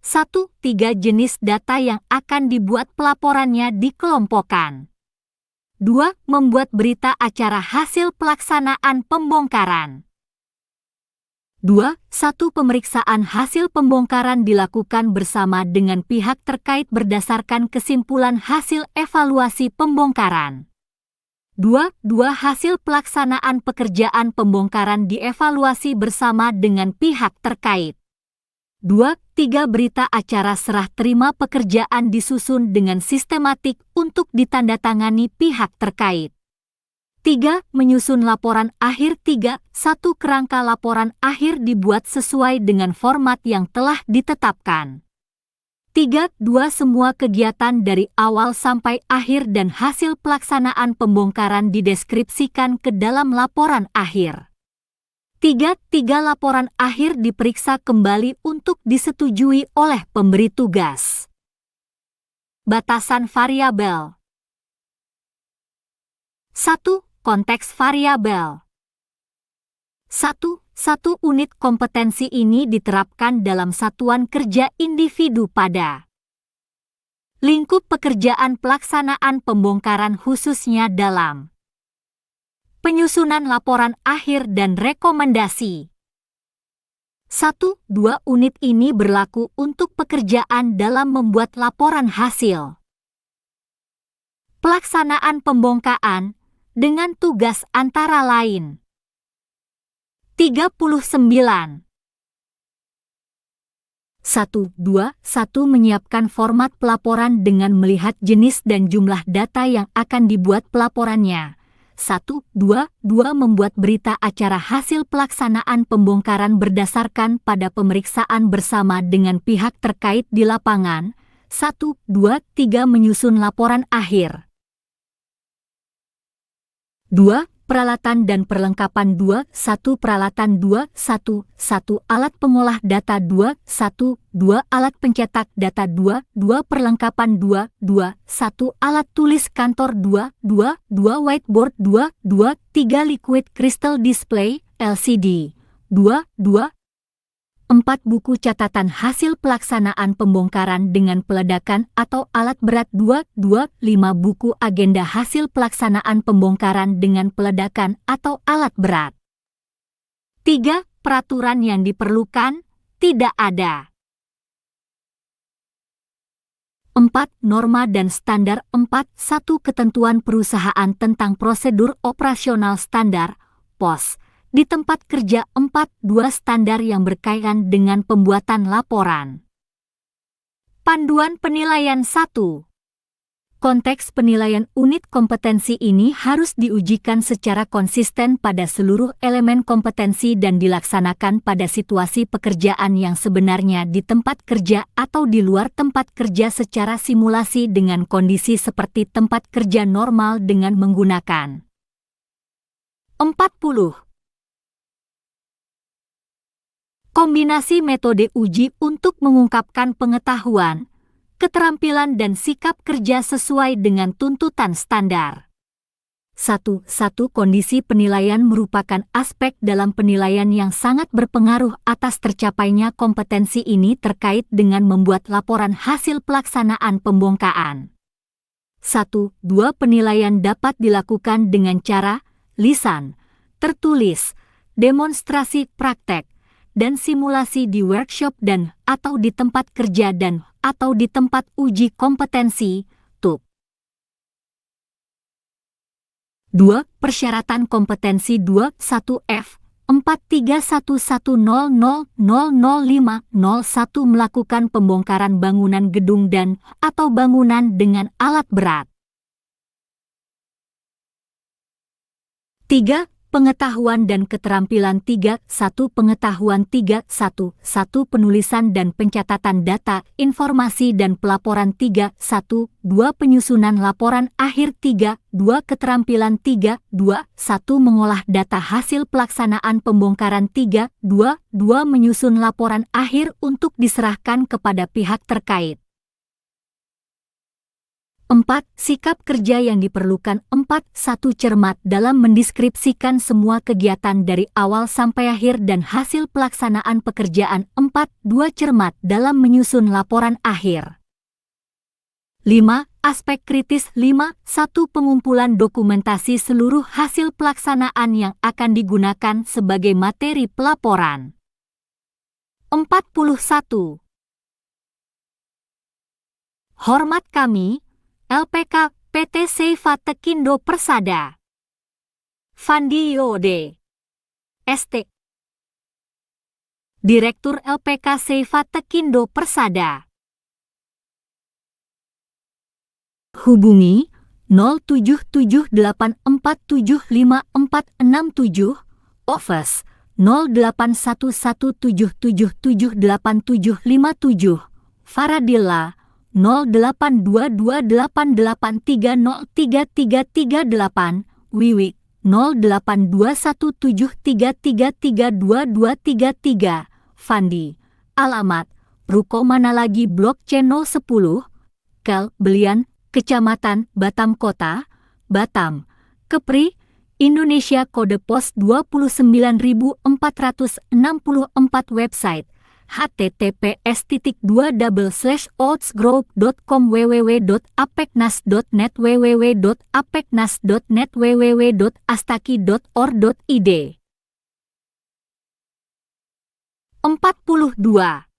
[SPEAKER 1] 1. 3. Jenis data yang akan dibuat pelaporannya dikelompokkan. 2. Membuat berita acara hasil pelaksanaan pembongkaran. 2. 1. Pemeriksaan hasil pembongkaran dilakukan bersama dengan pihak terkait berdasarkan kesimpulan hasil evaluasi pembongkaran. 2. Hasil pelaksanaan pekerjaan pembongkaran dievaluasi bersama dengan pihak terkait. 2. Berita acara serah terima pekerjaan disusun dengan sistematik untuk ditandatangani pihak terkait. 3. Menyusun laporan akhir. 3. 1. Kerangka laporan akhir dibuat sesuai dengan format yang telah ditetapkan. 3. Semua kegiatan dari awal sampai akhir dan hasil pelaksanaan pembongkaran dideskripsikan ke dalam laporan akhir. 3. Laporan akhir diperiksa kembali untuk disetujui oleh pemberi tugas. Batasan variabel. 1. Konteks variabel. 1. Satu unit kompetensi ini diterapkan dalam satuan kerja individu pada lingkup pekerjaan pelaksanaan pembongkaran khususnya dalam penyusunan laporan akhir dan rekomendasi. 1. 2 unit ini berlaku untuk pekerjaan dalam membuat laporan hasil pelaksanaan pembongkaran dengan tugas antara lain. 39. 1. 1. Menyiapkan format pelaporan dengan melihat jenis dan jumlah data yang akan dibuat pelaporannya. 1. 2. Membuat berita acara hasil pelaksanaan pembongkaran berdasarkan pada pemeriksaan bersama dengan pihak terkait di lapangan. 1. 2. 3. Menyusun laporan akhir. 2. Peralatan dan perlengkapan. 2. 1. Peralatan. 2. 1. Alat pengolah data. 2. 1. 2. Alat pencetak data. 2. Perlengkapan. 2. 1. Alat tulis kantor. 2. Whiteboard. 2. 3. Liquid crystal display LCD. 2. 4. Buku catatan hasil pelaksanaan pembongkaran dengan peledakan atau alat berat. 2. 5. Buku agenda hasil pelaksanaan pembongkaran dengan peledakan atau alat berat. 3. Peraturan yang diperlukan tidak ada. 4. Norma dan standar. 4. 1. Ketentuan perusahaan tentang prosedur operasional standar POS di tempat kerja. 4. 2. Standar yang berkaitan dengan pembuatan laporan. Panduan penilaian. 1. Konteks penilaian unit kompetensi ini harus diujikan secara konsisten pada seluruh elemen kompetensi dan dilaksanakan pada situasi pekerjaan yang sebenarnya di tempat kerja atau di luar tempat kerja secara simulasi dengan kondisi seperti tempat kerja normal dengan menggunakan 40. Kombinasi metode uji untuk mengungkapkan pengetahuan, keterampilan dan sikap kerja sesuai dengan tuntutan standar. 1. Kondisi penilaian merupakan aspek dalam penilaian yang sangat berpengaruh atas tercapainya kompetensi ini terkait dengan membuat laporan hasil pelaksanaan pembongkaran. 1. 2. Penilaian dapat dilakukan dengan cara lisan, tertulis, demonstrasi praktek, dan simulasi di workshop dan atau di tempat kerja dan atau di tempat uji kompetensi, TUP. 2. Persyaratan kompetensi. 2. 1F 43110000501 melakukan pembongkaran bangunan gedung dan atau bangunan dengan alat berat. 3. Pengetahuan dan keterampilan. 3. 1. Pengetahuan. 3. 1. Penulisan dan pencatatan data, informasi dan pelaporan. 3. 1. 2. Penyusunan laporan akhir. 3. 2. Keterampilan. 3. 2. 1. Mengolah data hasil pelaksanaan pembongkaran. 3. 2. Menyusun laporan akhir untuk diserahkan kepada pihak terkait. 4. Sikap kerja yang diperlukan. 4. 1. Cermat dalam mendeskripsikan semua kegiatan dari awal sampai akhir dan hasil pelaksanaan pekerjaan. 4. 2. Cermat dalam menyusun laporan akhir. 5. Aspek kritis 5. 1. Pengumpulan dokumentasi seluruh hasil pelaksanaan yang akan digunakan sebagai materi pelaporan. 41. Hormat kami, LPK PT Seifa Tekindo Persada. Fandi Yode, ST. Direktur LPK Seifa Tekindo Persada. Hubungi 0778475467, Office 081177787757, Faradilla 082288303338, Wiwi 082173332233, Fandi. Alamat Ruko Manalagi Blok C 010, Kel Belian, Kecamatan Batam Kota, Batam, Kepri, Indonesia. Kode pos 29464. Website https://outsgroup.com www.apeknas.net www.apeknas.net www.astaki.or.id 42.